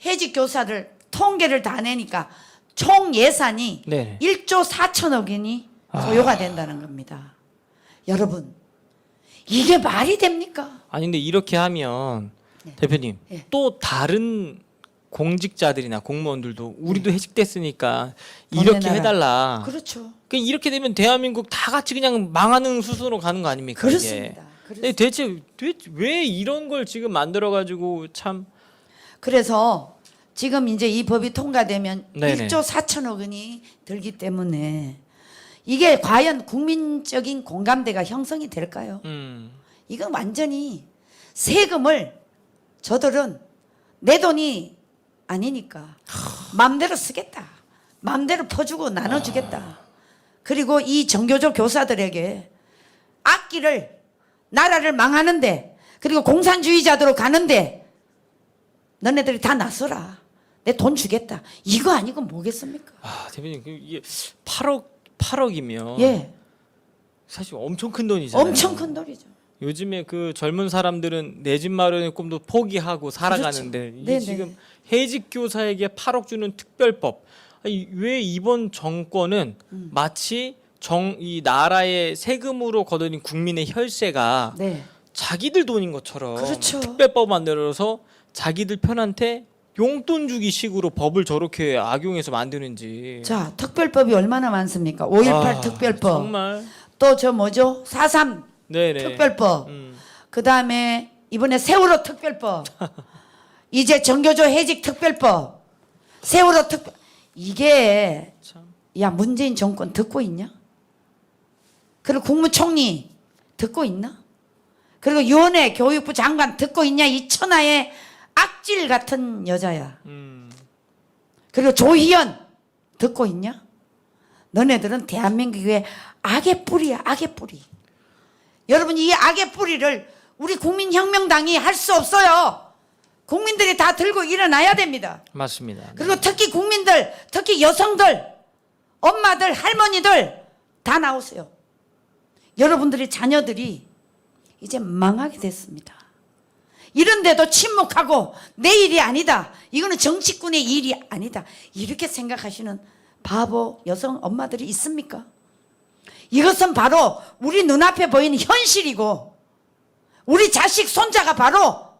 해직 교사들 통계를 다 내니까 총 예산이 네네. 1조 4천억 원이 소요가 된다는 겁니다. 여러분, 이게 말이 됩니까? 아니 근데 이렇게 하면 대표님 예. 또 다른 공직자들이나 공무원들도 우리도 네. 해직됐으니까 돈 이렇게 내놔라. 해달라. 그렇죠. 그러니까 이렇게 되면 대한민국 다 같이 그냥 망하는 수순으로 가는 거 아닙니까? 이게? 그렇습니다. 근데 대체 왜 이런 걸 지금 만들어 가지고 참 그래서 지금 이제 이 법이 통과되면 네네. 1조 4천억 원이 들기 때문에 이게 과연 국민적인 공감대가 형성이 될까요? 이건 완전히 세금을 저들은 내 돈이 아니니까 마음대로 쓰겠다. 마음대로 퍼주고 나눠주겠다. 그리고 이 정교조 교사들에게 악기를 나라를 망하는데 그리고 공산주의자들로 가는데 너네들이 다 나서라. 내 돈 주겠다. 이거 아니고 뭐겠습니까? 아, 대표님 이게 8억이면 예, 사실 엄청 큰 돈이잖아요. 엄청 큰 돈이죠. 요즘에 그 젊은 사람들은 내 집 마련의 꿈도 포기하고 살아가는데 그렇죠. 이게 네네. 지금 해직 교사에게 8억 주는 특별법. 아니, 왜 이번 정권은 마치 이 나라의 세금으로 거둬들인 국민의 혈세가 네, 자기들 돈인 것처럼 그렇죠. 특별법 만들어서 자기들 편한테 용돈 주기 식으로 법을 저렇게 악용해서 만드는지. 자, 특별법이 얼마나 많습니까? 5.18 아, 특별법. 정말. 또 저 뭐죠? 4.3 네네. 특별법. 그 다음에 이번에 세월호 특별법. 이제 정교조 해직 특별법. 세월호 특별. 이게 참. 야 문재인 정권 듣고 있냐? 그리고 국무총리 듣고 있나? 그리고 유은혜 교육부 장관 듣고 있냐? 이 천하의 악질 같은 여자야. 그리고 조희연 듣고 있냐? 너네들은 대한민국의 악의 뿌리야, 악의 뿌리. 여러분, 이 악의 뿌리를 우리 국민혁명당이 할 수 없어요. 국민들이 다 들고 일어나야 됩니다. 맞습니다. 그리고 특히 국민들, 특히 여성들, 엄마들, 할머니들 다 나오세요. 여러분들의 자녀들이 이제 망하게 됐습니다. 이런데도 침묵하고 내 일이 아니다. 이거는 정치꾼의 일이 아니다. 이렇게 생각하시는 바보 여성 엄마들이 있습니까? 이것은 바로 우리 눈앞에 보이는 현실이고 우리 자식 손자가 바로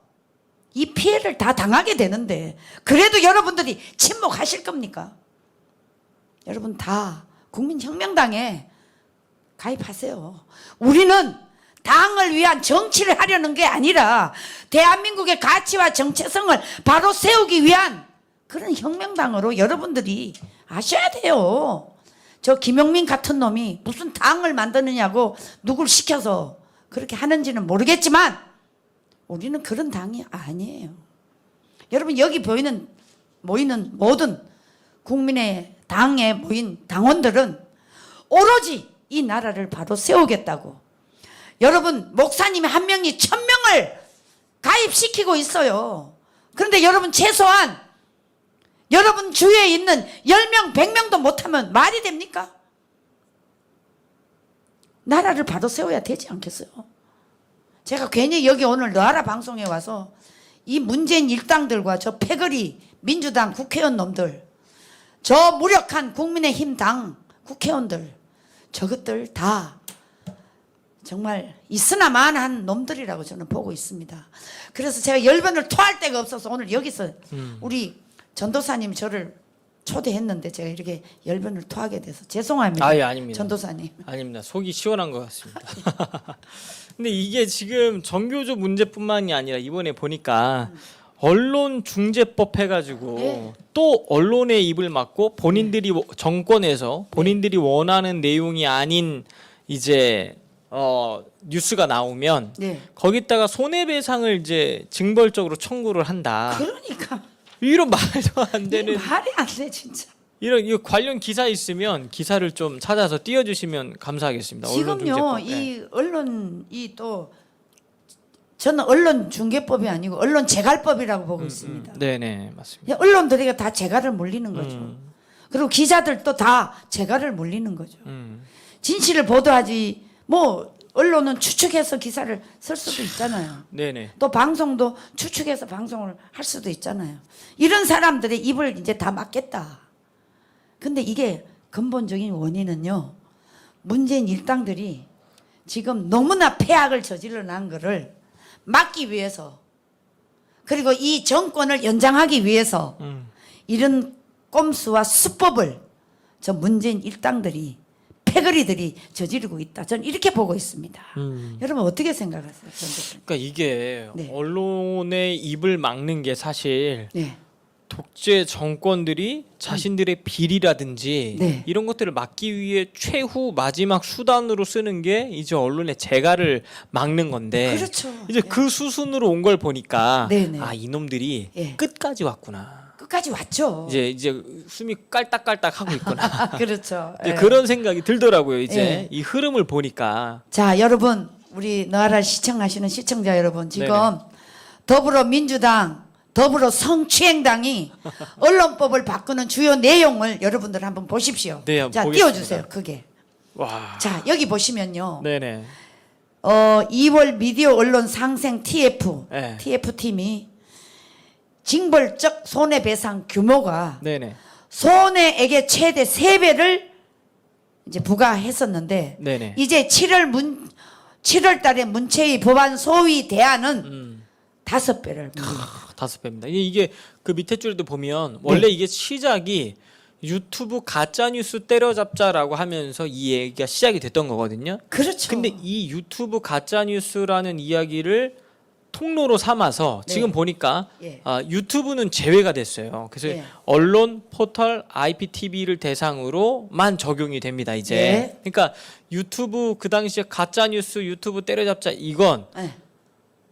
이 피해를 다 당하게 되는데 그래도 여러분들이 침묵하실 겁니까? 여러분 다 국민혁명당에 가입하세요. 우리는 당을 위한 정치를 하려는 게 아니라 대한민국의 가치와 정체성을 바로 세우기 위한 그런 혁명당으로 여러분들이 아셔야 돼요. 저 김용민 같은 놈이 무슨 당을 만드느냐고 누굴 시켜서 그렇게 하는지는 모르겠지만 우리는 그런 당이 아니에요. 여러분 여기 모이는 모든 국민의 당에 모인 당원들은 오로지 이 나라를 바로 세우겠다고. 여러분 목사님이 한 명이 1000명을 가입시키고 있어요. 그런데 여러분 최소한 여러분 주위에 있는 10명 100명도 못하면 말이 됩니까? 나라를 바로 세워야 되지 않겠어요? 제가 괜히 여기 오늘 나라 방송에 와서 이 문재인 일당들과 저 패거리 민주당 국회의원 놈들, 저 무력한 국민의힘 당 국회의원들, 저것들 다 정말 있으나마나한 놈들이라고 저는 보고 있습니다. 그래서 제가 열변을 토할 데가 없어서 오늘 여기서 우리 전도사님 저를 초대했는데 제가 이렇게 열변을 토하게 돼서 죄송합니다. 아예 아닙니다. 전도사님. 아닙니다. 속이 시원한 것 같습니다. 근데 이게 지금 정교조 문제뿐만이 아니라 이번에 보니까 언론중재법 해가지고 네. 또 언론의 입을 막고 본인들이 정권에서 본인들이 원하는 내용이 아닌 이제 뉴스가 나오면 네. 거기다가 손해배상을 이제 징벌적으로 청구를 한다. 그러니까 이런 말도 안 되는 말이 안 돼 진짜. 이런 이 관련 기사 있으면 기사를 좀 찾아서 띄워주시면 감사하겠습니다. 지금요 언론중재법. 이 언론이 또 저는 언론중개법이 아니고 언론재갈법이라고 보고 있습니다. 네네 맞습니다. 언론들이 다 재갈을 물리는 거죠. 그리고 기자들도 다 재갈을 물리는 거죠. 진실을 보도하지 뭐 언론은 추측해서 기사를 쓸 수도 있잖아요. 네네. 또 방송도 추측해서 방송을 할 수도 있잖아요. 이런 사람들의 입을 이제 다 막겠다. 근데 이게 근본적인 원인은요. 문재인 일당들이 지금 너무나 폐악을 저질러 난 거를 막기 위해서 그리고 이 정권을 연장하기 위해서 이런 꼼수와 수법을 저 문재인 일당들이 패거리들이 저지르고 있다. 저는 이렇게 보고 있습니다. 여러분 어떻게 생각하세요? 그러니까 이게 네. 언론의 입을 막는 게 사실 네. 독재 정권들이 자신들의 비리라든지 네. 이런 것들을 막기 위해 최후 마지막 수단으로 쓰는 게 이제 언론의 재갈을 막는 건데 그렇죠. 이제 네. 그 수순으로 온 걸 보니까 네네. 아 이놈들이 예. 끝까지 왔구나. 끝까지 왔죠. 이제 숨이 깔딱깔딱 하고 있구나. 그렇죠. 이제 예. 그런 생각이 들더라고요. 이제 예. 이 흐름을 보니까. 자, 여러분 우리 너하라 시청하시는 시청자 여러분 지금 네네. 더불어민주당 더불어 성추행당이 언론법을 바꾸는 주요 내용을 여러분들 한번 보십시오. 네, 한번 자, 보겠습니다. 띄워주세요. 크게. 와. 자, 여기 보시면요. 네네. 2월 미디어 언론 상생 TF 네. TF팀이 징벌적 손해배상 규모가 네네. 손해액의 최대 3배를 이제 부과했었는데 네네. 이제 7월 달에 문체위 법안 소위 대안은 5배를 5배입니다. 이게 그 밑에 줄에도 보면 원래 이게 시작이 유튜브 가짜 뉴스 때려잡자라고 하면서 이 얘기가 시작이 됐던 거거든요. 그렇죠. 근데 이 유튜브 가짜 뉴스라는 이야기를 통로로 삼아서 네. 지금 보니까 예. 유튜브는 제외가 됐어요. 그래서 예. 언론 포털 IPTV를 대상으로만 적용이 됩니다. 이제. 네. 그러니까 유튜브 그 당시에 가짜 뉴스 유튜브 때려잡자 이건 네.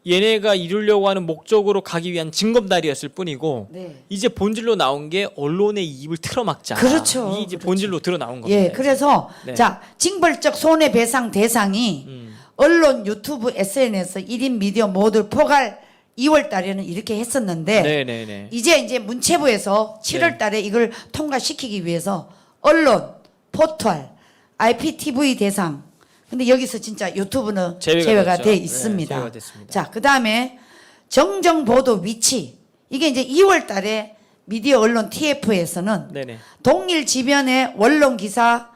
얘네가 이루려고 하는 목적으로 가기 위한 징검다리였을 뿐이고 네. 이제 본질로 나온 게 언론의 입을 틀어막자. 그렇죠. 이 이제 그렇죠. 본질로 드러 나온 겁니다. 예, 그래서 네. 자 징벌적 손해배상 대상이 언론, 유튜브, SNS, 1인 미디어 모두 포괄 2월 달에는 이렇게 했었는데 네네네. 이제 문체부에서 7월 달에 이걸 통과시키기 위해서 언론, 포털, IPTV 대상 근데 여기서 진짜 유튜브는 제외가 됐죠. 돼 네, 있습니다. 제외가 됐습니다. 자, 그다음에 정정 보도 위치 이게 이제 2월 달에 미디어 언론 TF에서는 네네. 동일 지면의 원론 기사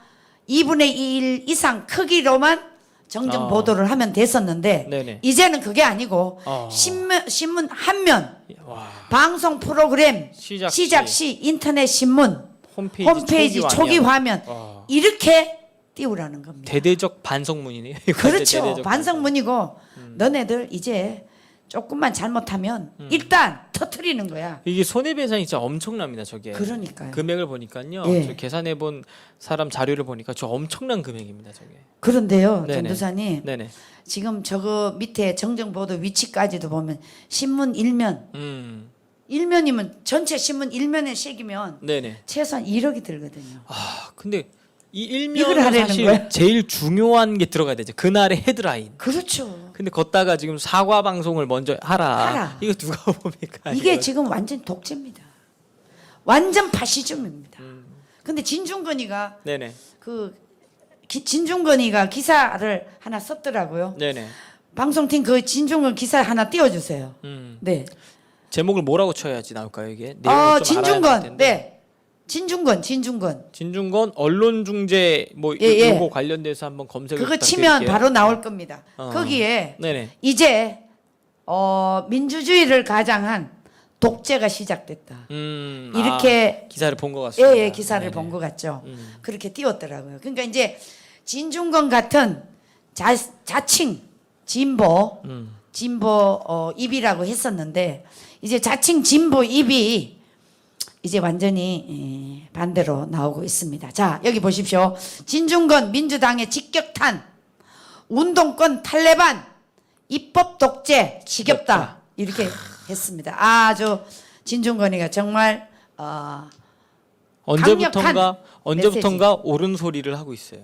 2분의 1 이상 크기로만 정정 보도를 하면 됐었는데 네네. 이제는 그게 아니고 어. 신문 한 면, 와. 방송 프로그램 시작 시. 시작 시 인터넷 신문 홈페이지 초기 화면 와. 이렇게 띄우라는 겁니다. 대대적 반성문이네요. 이거 그렇죠. 대대적 반성문이고 너네들 이제 조금만 잘못하면 일단 터트리는 거야. 이게 손해배상이 진짜 엄청납니다. 저게. 그러니까요. 금액을 보니까요. 예. 저 계산해 본 사람 자료를 보니까 저 엄청난 금액입니다. 저게. 그런데요, 네네. 전도사님 네네. 지금 저거 밑에 정정보도 위치까지도 보면 신문 일면 일면이면 전체 신문 일면에 새기면 네네. 최소한 1억이 들거든요. 아 근데 이 이걸 일면은 하라는 사실 거야? 제일 중요한 게 들어가야 되죠. 그날의 헤드라인. 그렇죠. 근데 걷다가 지금 사과 방송을 먼저 하라. 하라. 이거 누가 봅니까? 이게 이거? 지금 완전 독재입니다. 완전 파시즘입니다. 근데 진중권이가 네네. 진중권이가 기사를 하나 썼더라고요. 네네. 방송팀 그 진중권 기사 하나 띄워주세요. 네. 제목을 뭐라고 쳐야지 나올까요 이게? 내용을 좀 알아야 될 진중권. 텐데. 네. 진중권. 진중권 언론중재 뭐 예. 요거 관련돼서 한번 검색을 그거 부탁드릴게요. 치면 바로 나올 겁니다. 어. 거기에 네네. 이제 민주주의를 가장한 독재가 시작됐다. 이렇게 기사를 본 것 같습니다. 예, 기사를 네네. 본 것 같죠. 그렇게 띄웠더라고요. 그러니까 이제 진중권 같은 자칭 진보 입이라고 했었는데 이제 자칭 진보 입이 이제 완전히 반대로 나오고 있습니다. 자, 여기 보십시오. 진중권 민주당의 직격탄, 운동권 탈레반, 입법 독재 지겹다 이렇게 했습니다. 아주 진중권이가 정말 언제부턴가 옳은 소리를 하고 있어요.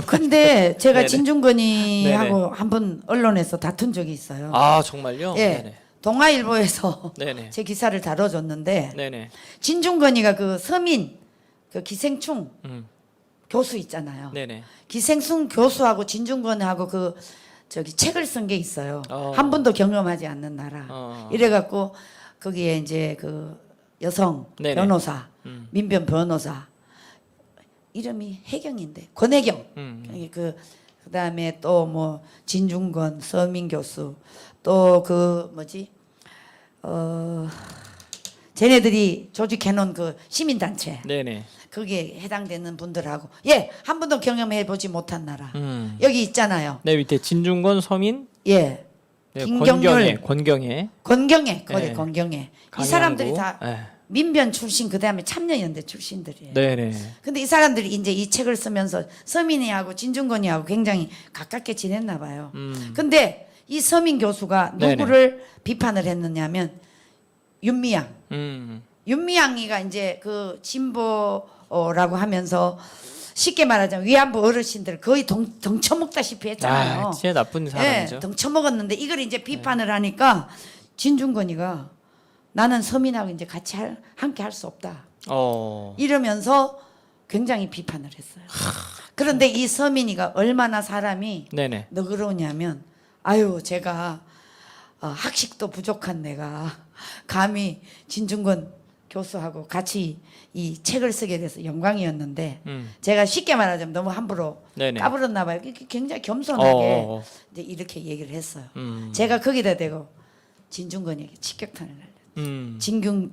근데 제가 네네. 진중권이하고 한번 언론에서 다툰 적이 있어요. 아 정말요? 예. 네네. 동아일보에서 네네. 제 기사를 다뤄줬는데 네네. 진중권이가 그 서민 그 기생충 교수 있잖아요. 네네. 기생충 교수하고 진중권하고 그 저기 책을 쓴 게 있어요. 어. 한 번도 경험하지 않는 나라. 이래갖고 거기에 이제 그 여성 네네. 변호사, 민변 변호사 이름이 혜경인데 권혜경. 그다음에 또 뭐 진중권, 서민 교수, 또 그 뭐지 쟤네들이 조직해놓은 그 시민단체. 네네. 거기에 해당되는 분들하고 한 번도 경험해 보지 못한 나라 여기 있잖아요. 네 밑에 진중권, 서민, 네, 김경률, 권경애, 거래 네. 권경애 이 강양구. 사람들이 다 네. 민변 출신 그다음에 참여연대 출신들이에요. 네네. 근데 이 사람들이 이제 이 책을 쓰면서 서민이하고 진중권이하고 굉장히 가깝게 지냈나 봐요. 근데 이 서민 교수가 누구를 비판을 했느냐면 윤미향. 윤미향이가 이제 그 진보라고 하면서 쉽게 말하자면 위안부 어르신들 거의 덩 쳐먹다시피 했잖아요. 진짜 나쁜 사람이죠. 덩 쳐먹었는데 이걸 이제 비판을 하니까 진중권이가 나는 서민하고 이제 같이 함께 할 수 없다. 이러면서 굉장히 비판을 했어요. 그런데 이 서민이가 얼마나 사람이 네네. 너그러우냐면 아유 제가 학식도 부족한 내가 감히 진중권 교수하고 같이 이 책을 쓰게 돼서 영광이었는데 제가 쉽게 말하자면 너무 함부로 네네. 까불었나 봐요. 굉장히 겸손하게 이제 이렇게 얘기를 했어요. 제가 거기다 대고 진중권에게 직격탄을 날려. 진중권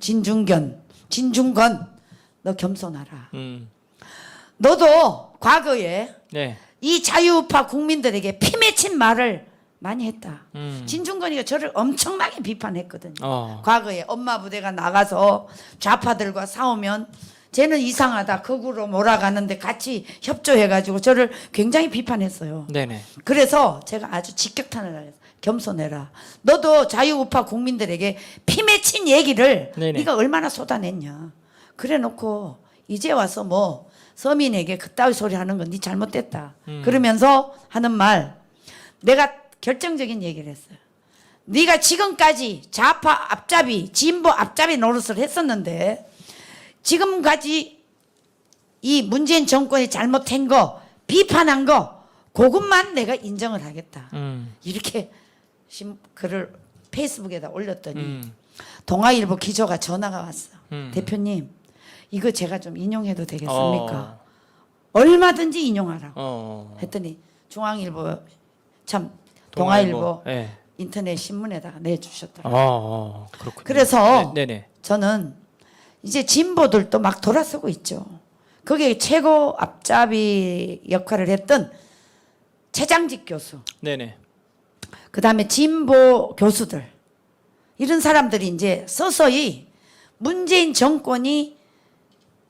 너 겸손하라. 너도 과거에 네. 이 자유우파 국민들에게 피 맺힌 말을 많이 했다. 진중권이가 저를 엄청나게 비판했거든요. 과거에 엄마 부대가 나가서 좌파들과 싸우면 쟤는 이상하다. 거꾸로 몰아가는데 같이 협조해가지고 저를 굉장히 비판했어요. 네네. 그래서 제가 아주 직격탄을 날렸어요. 겸손해라. 너도 자유우파 국민들에게 피 맺힌 얘기를 네네. 네가 얼마나 쏟아냈냐. 그래놓고 이제 와서 뭐 서민에게 그따위 소리 하는 건 네 잘못됐다. 그러면서 하는 말 내가 결정적인 얘기를 했어요. 네가 지금까지 좌파 앞잡이 진보 앞잡이 노릇을 했었는데 지금까지 이 문재인 정권이 잘못한 거 비판한 거 그것만 내가 인정을 하겠다. 이렇게 글을 페이스북에다 올렸더니 동아일보 기자가 전화가 왔어. 대표님 이거 제가 좀 인용해도 되겠습니까? 얼마든지 인용하라고 했더니 중앙일보 참 동아일보 네. 인터넷 신문에다가 내주셨더라고요. 그렇군요. 그래서 네네. 저는 이제 진보들도 막 돌아서고 있죠. 거기에 최고 앞잡이 역할을 했던 최장직 교수, 네네. 그 다음에 진보 교수들 이런 사람들이 이제 서서히 문재인 정권이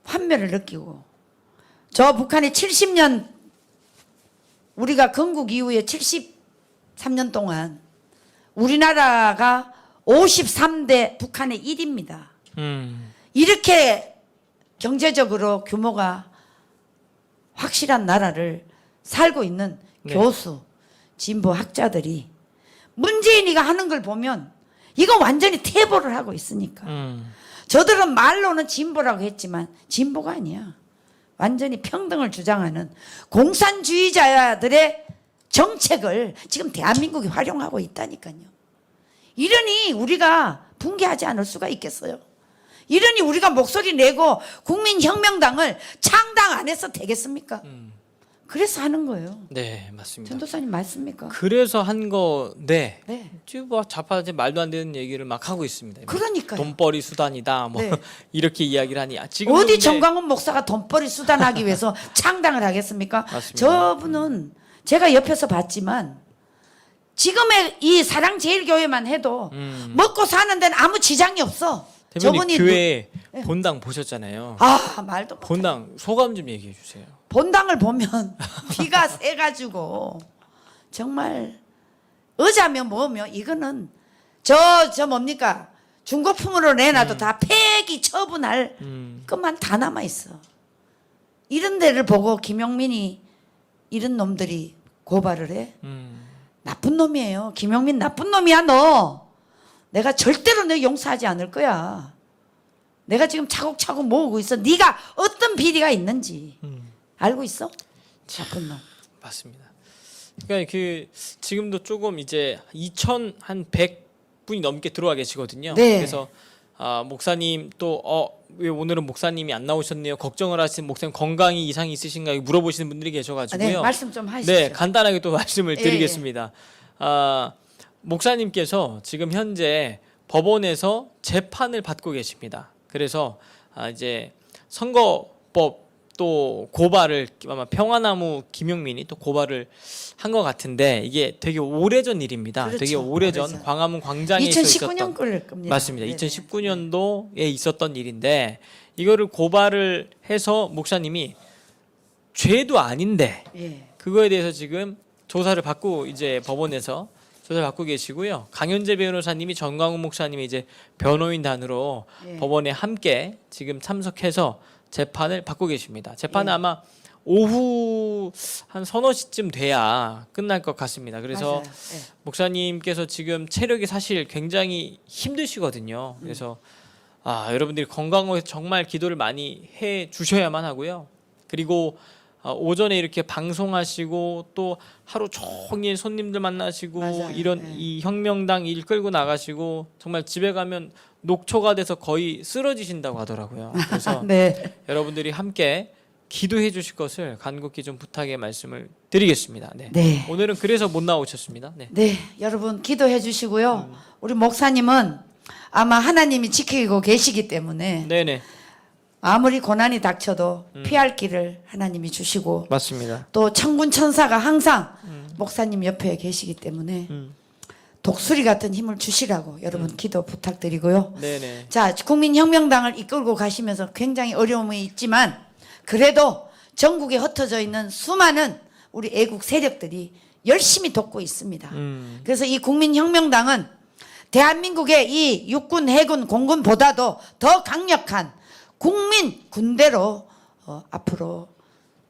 환멸을 느끼고 저 북한이 70년 우리가 건국 이후에 73년 동안 우리나라가 53대 북한의 1입니다. 이렇게 경제적으로 규모가 확실한 나라를 살고 있는 네. 교수, 진보 학자들이 문재인이가 하는 걸 보면 이거 완전히 퇴보를 하고 있으니까 저들은 말로는 진보라고 했지만 진보가 아니야. 완전히 평등을 주장하는 공산주의자들의 정책을 지금 대한민국이 활용하고 있다니까요. 이러니 우리가 붕괴하지 않을 수가 있겠어요. 이러니 우리가 목소리 내고 국민혁명당을 창당 안 해서 되겠습니까? 그래서 하는 거예요. 네, 맞습니다. 전도사님 맞습니까? 그래서 한 건데 네. 지금 뭐 좌파 이제 말도 안 되는 얘기를 막 하고 있습니다. 그러니까요. 돈벌이 수단이다. 뭐 네. 이렇게 이야기를 하니 지금 어디 정광훈 목사가 돈벌이 수단하기 위해서 창당을 하겠습니까? 맞습니다. 저분은 제가 옆에서 봤지만 지금의 이 사랑제일교회만 해도 먹고 사는 데는 아무 지장이 없어. 대표님 교회 본당 보셨잖아요. 아 말도 못. 본당 소감 좀 얘기해 주세요. 본당을 보면 비가 세가지고 정말 의자며 뭐며 이거는 저 뭡니까 중고품으로 내놔도 다 폐기 처분할 것만 다 남아 있어. 이런 데를 보고 김용민이 이런 놈들이 고발을 해. 나쁜 놈이에요. 김용민 나쁜 놈이야 너. 내가 절대로 너 용서하지 않을 거야. 내가 지금 차곡차곡 모으고 있어. 네가 어떤 비리가 있는지 알고 있어? 나쁜 놈. 맞습니다. 그러니까 그 지금도 조금 이제 2,100분이 넘게 들어와 계시거든요. 네. 그래서 목사님 또 왜 오늘은 목사님이 안 나오셨네요. 걱정을 하시는 목사님 건강이 이상이 있으신가 물어보시는 분들이 계셔가지고요. 네, 말씀 좀 하시죠. 네, 간단하게 또 말씀을 예, 드리겠습니다. 목사님께서 지금 현재 법원에서 재판을 받고 계십니다. 그래서 이제 선거법 또 고발을 아마 평화나무 김용민이 또 고발을 한 것 같은데 이게 되게 오래전 일입니다. 그렇죠. 되게 오래전 오래전. 광화문 광장에서 2019년 있었던 걸 겁니다. 맞습니다. 네네. 2019년도에 있었던 일인데 이거를 고발을 해서 목사님이 죄도 아닌데 예. 그거에 대해서 지금 조사를 받고 이제 법원에서 조사를 받고 계시고요. 강현재 변호사님이 정광훈 목사님이 이제 변호인단으로 예. 법원에 함께 지금 참석해서 재판을 받고 계십니다. 재판은 예. 아마 오후 한 서너 시쯤 돼야 끝날 것 같습니다. 그래서 맞아요. 예. 목사님께서 지금 체력이 사실 굉장히 힘드시거든요. 그래서 여러분들이 건강을 위해서 정말 기도를 많이 해 주셔야만 하고요. 그리고 오전에 이렇게 방송하시고 또 하루 종일 손님들 만나시고 맞아요. 이런 네. 이 혁명당 일 끌고 나가시고 정말 집에 가면 녹초가 돼서 거의 쓰러지신다고 하더라고요. 그래서 네. 여러분들이 함께 기도해 주실 것을 간곡히 좀 부탁의 말씀을 드리겠습니다. 네. 네. 오늘은 그래서 못 나오셨습니다. 네. 네, 여러분 기도해 주시고요. 우리 목사님은 아마 하나님이 지키고 계시기 때문에 네네. 아무리 고난이 닥쳐도 피할 길을 하나님이 주시고 맞습니다. 또 천군 천사가 항상 목사님 옆에 계시기 때문에 독수리 같은 힘을 주시라고 여러분 기도 부탁드리고요. 네네. 자, 국민혁명당을 이끌고 가시면서 굉장히 어려움이 있지만 그래도 전국에 흩어져 있는 수많은 우리 애국 세력들이 열심히 돕고 있습니다. 그래서 이 국민혁명당은 대한민국의 이 육군, 해군, 공군보다도 더 강력한 국민 군대로 앞으로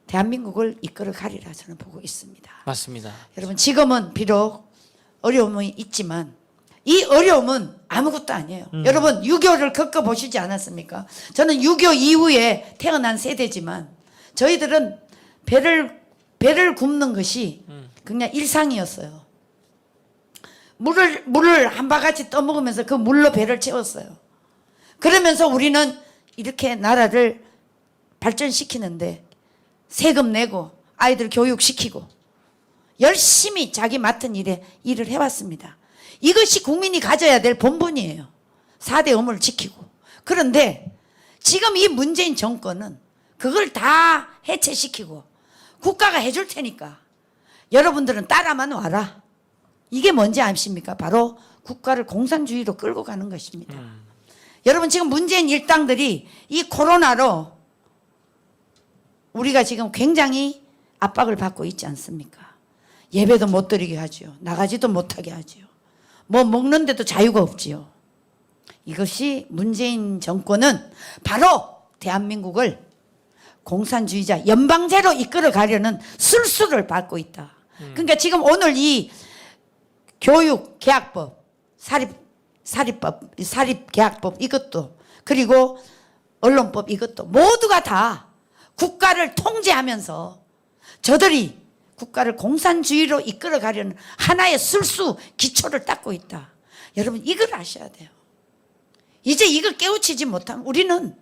대한민국을 이끌어 가리라 저는 보고 있습니다. 맞습니다. 여러분 지금은 비록 어려움이 있지만 이 어려움은 아무것도 아니에요. 여러분 6.25를 겪어보시지 않았습니까? 저는 6.25 이후에 태어난 세대지만 저희들은 배를 굽는 것이 그냥 일상이었어요. 물을 한 바가지 떠먹으면서 그 물로 배를 채웠어요. 그러면서 우리는 이렇게 나라를 발전시키는데 세금 내고 아이들 교육시키고 열심히 자기 맡은 일을 해왔습니다. 이것이 국민이 가져야 될 본분이에요. 4대 의무를 지키고. 그런데 지금 이 문재인 정권은 그걸 다 해체시키고 국가가 해줄 테니까 여러분들은 따라만 와라. 이게 뭔지 아십니까? 바로 국가를 공산주의로 끌고 가는 것입니다. 여러분 지금 문재인 일당들이 이 코로나로 우리가 지금 굉장히 압박을 받고 있지 않습니까? 예배도 못 드리게 하지요. 나가지도 못하게 하지요. 뭐 먹는데도 자유가 없지요. 이것이 문재인 정권은 바로 대한민국을 공산주의자 연방제로 이끌어 가려는 술수를 밟고 있다. 그러니까 지금 오늘 이 교육 계약법, 사립법, 사립계약법 이것도 그리고 언론법 이것도 모두가 다 국가를 통제하면서 저들이 국가를 공산주의로 이끌어 가려는 하나의 술수 기초를 닦고 있다. 여러분 이걸 아셔야 돼요. 이제 이걸 깨우치지 못하면 우리는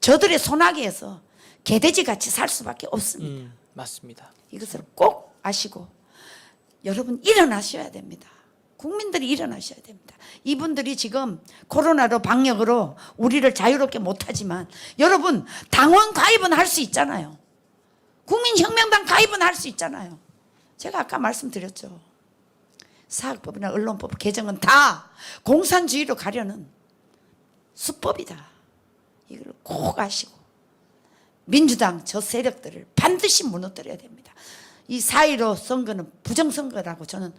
저들의 손아귀에서 개돼지 같이 살 수밖에 없습니다. 맞습니다. 이것을 꼭 아시고 여러분 일어나셔야 됩니다. 국민들이 일어나셔야 됩니다. 이분들이 지금 코로나로 방역으로 우리를 자유롭게 못하지만 여러분 당원 가입은 할 수 있잖아요. 국민혁명당 가입은 할 수 있잖아요. 제가 아까 말씀드렸죠. 사학법이나 언론법 개정은 다 공산주의로 가려는 수법이다. 이걸 꼭 아시고 민주당 저 세력들을 반드시 무너뜨려야 됩니다. 이 4.15 선거는 부정선거라고 저는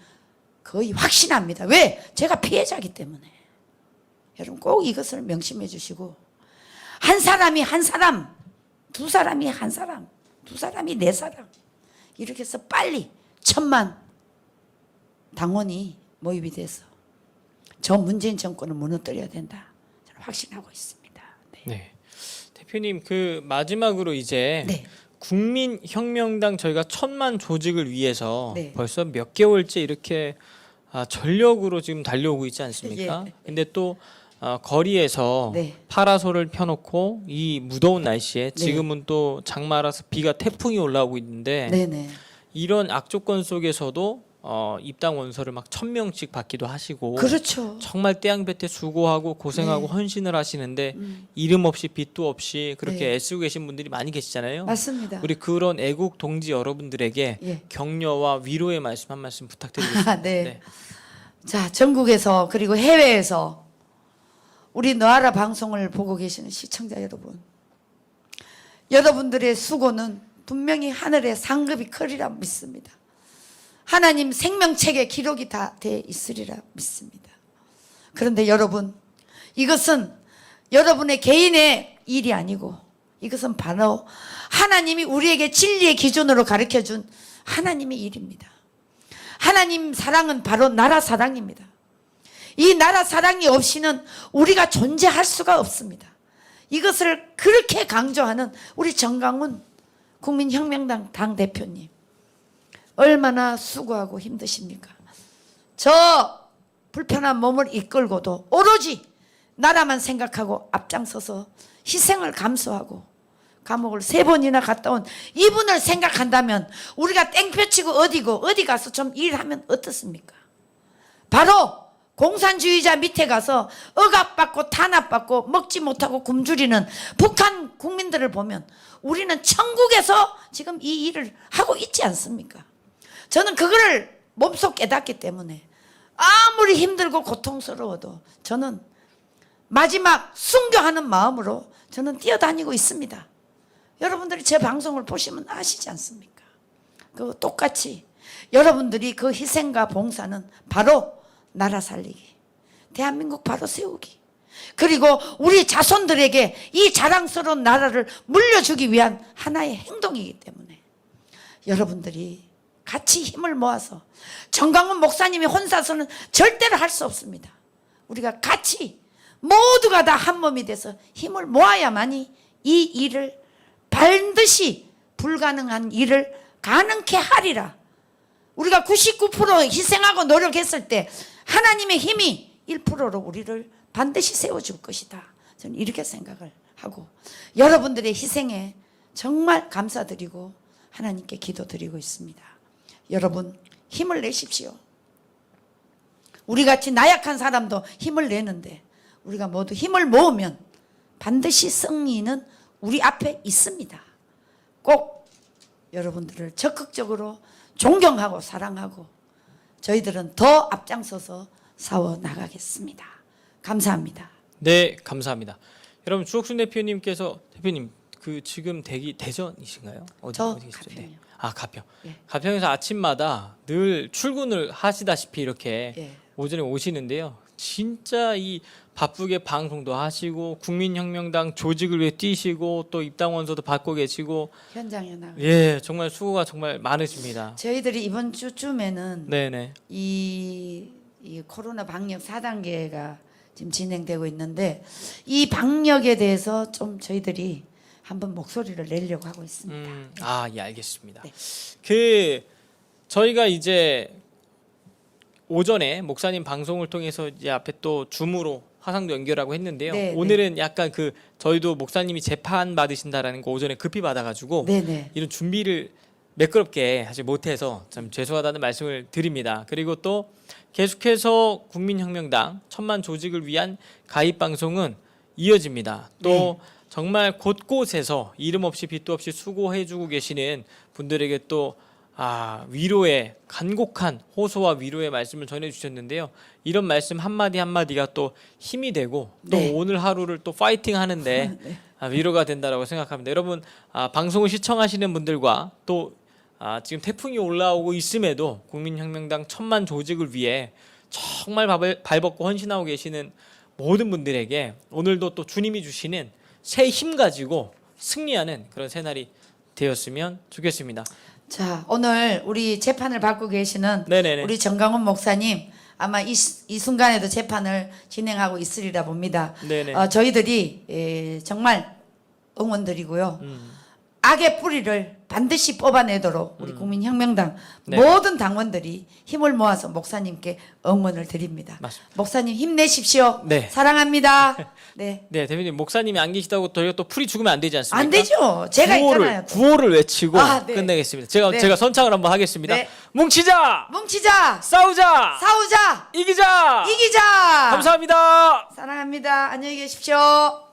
거의 확신합니다. 왜? 제가 피해자이기 때문에. 여러분 꼭 이것을 명심해 주시고 한 사람이 한 사람, 두 사람이 한 사람, 두 사람이 네 사람 이렇게 해서 빨리 1,000만 당원이 모입이 돼서 저 문재인 정권을 무너뜨려야 된다. 저는 확신하고 있습니다. 네. 네. 대표님 그 마지막으로 이제 네. 국민혁명당 저희가 1,000만 조직을 위해서 네. 벌써 몇 개월째 이렇게 전력으로 지금 달려오고 있지 않습니까? 예. 근데 또 거리에서 네. 파라솔을 펴놓고 이 무더운 날씨에 지금은 또 장마라서 비가 태풍이 올라오고 있는데 네네. 이런 악조건 속에서도 입당 원서를 막 1,000명씩 받기도 하시고 그렇죠. 정말 떼양볕에 수고하고 고생하고 네. 헌신을 하시는데 이름 없이 빛도 없이 그렇게 네. 애쓰고 계신 분들이 많이 계시잖아요. 맞습니다. 우리 그런 애국 동지 여러분들에게 예. 격려와 위로의 말씀 한 말씀 부탁드리겠습니다. 네. 자, 전국에서 그리고 해외에서 우리 너아라 방송을 보고 계시는 시청자 여러분, 여러분들의 수고는 분명히 하늘의 상급이 크리라 믿습니다. 하나님 생명책에 기록이 다 돼 있으리라 믿습니다. 그런데 여러분, 이것은 여러분의 개인의 일이 아니고 이것은 바로 하나님이 우리에게 진리의 기준으로 가르쳐준 하나님의 일입니다. 하나님 사랑은 바로 나라 사랑입니다. 이 나라 사랑이 없이는 우리가 존재할 수가 없습니다. 이것을 그렇게 강조하는 우리 정강훈 국민혁명당 당대표님, 얼마나 수고하고 힘드십니까? 저 불편한 몸을 이끌고도 오로지 나라만 생각하고 앞장서서 희생을 감수하고 감옥을 3번이나 갔다 온 이분을 생각한다면 우리가 땡볕치고 어디 가서 좀 일하면 어떻습니까? 바로 공산주의자 밑에 가서 억압받고 탄압받고 먹지 못하고 굶주리는 북한 국민들을 보면 우리는 천국에서 지금 이 일을 하고 있지 않습니까? 저는 그거를 몸소 깨닫기 때문에 아무리 힘들고 고통스러워도 저는 마지막 순교하는 마음으로 저는 뛰어다니고 있습니다. 여러분들이 제 방송을 보시면 아시지 않습니까? 그 똑같이 여러분들이 그 희생과 봉사는 바로 나라 살리기, 대한민국 바로 세우기, 그리고 우리 자손들에게 이 자랑스러운 나라를 물려주기 위한 하나의 행동이기 때문에 여러분들이 같이 힘을 모아서, 정강훈 목사님이 혼자서는 절대로 할 수 없습니다. 우리가 같이 모두가 다 한 몸이 돼서 힘을 모아야만이 이 일을 반드시 불가능한 일을 가능케 하리라. 우리가 99% 희생하고 노력했을 때 하나님의 힘이 1%로 우리를 반드시 세워줄 것이다. 저는 이렇게 생각을 하고 여러분들의 희생에 정말 감사드리고 하나님께 기도드리고 있습니다. 여러분 힘을 내십시오. 우리같이 나약한 사람도 힘을 내는데 우리가 모두 힘을 모으면 반드시 승리는 우리 앞에 있습니다. 꼭 여러분들을 적극적으로 존경하고 사랑하고 저희들은 더 앞장서서 싸워 나가겠습니다. 감사합니다. 네, 감사합니다. 여러분 주옥순 대표님께서 대표님 그 지금 대전이신가요? 저 계시죠? 가평이요. 네. 아 가평. 예. 가평에서 아침마다 늘 출근을 하시다시피 이렇게 예. 오전에 오시는데요. 진짜 이 바쁘게 방송도 하시고 국민혁명당 조직을 위해 뛰시고 또 입당 원서도 받고 계시고 현장에 나가. 예 정말 수고가 정말 많으십니다. 저희들이 이번 주쯤에는 네네. 이 코로나 방역 4단계가 지금 진행되고 있는데 이 방역에 대해서 좀 저희들이 한번 목소리를 내려고 하고 있습니다. 예 알겠습니다. 네. 그 저희가 이제 오전에 목사님 방송을 통해서 이제 앞에 또 줌으로 화상도 연결하고 했는데요. 네, 오늘은 약간 그 저희도 목사님이 재판 받으신다라는 거 오전에 급히 받아가지고 네네. 이런 준비를 매끄럽게 하지 못해서 참 죄송하다는 말씀을 드립니다. 그리고 또 계속해서 국민혁명당 천만 조직을 위한 가입 방송은 이어집니다. 또 네. 정말 곳곳에서 이름 없이 빛도 없이 수고해주고 계시는 분들에게 또 위로의 간곡한 호소와 위로의 말씀을 전해주셨는데요. 이런 말씀 한마디 한마디가 또 힘이 되고 또 네. 오늘 하루를 또 파이팅 하는데 네. 위로가 된다라고 생각합니다. 여러분 방송을 시청하시는 분들과 또 지금 태풍이 올라오고 있음에도 국민혁명당 천만 조직을 위해 정말 발벗고 헌신하고 계시는 모든 분들에게 오늘도 또 주님이 주시는 새 힘 가지고 승리하는 그런 새날이 되었으면 좋겠습니다. 자, 오늘 우리 재판을 받고 계시는 네네네. 우리 정강훈 목사님 아마 이 순간에도 재판을 진행하고 있으리라 봅니다. 네네. 저희들이 정말 응원드리고요. 악의 뿌리를 반드시 뽑아내도록 우리 국민혁명당 네. 모든 당원들이 힘을 모아서 목사님께 응원을 드립니다. 맞습니다. 목사님 힘내십시오. 네. 사랑합니다. 네. 네, 대표님 목사님이 안 계시다고 저희가 또 풀이 죽으면 안 되지 않습니까? 안 되죠. 제가 있잖아요. 또. 구호를 외치고 네. 끝내겠습니다. 네. 제가 선창을 한번 하겠습니다. 네. 뭉치자, 뭉치자. 싸우자, 싸우자. 이기자. 이기자. 감사합니다. 사랑합니다. 안녕히 계십시오.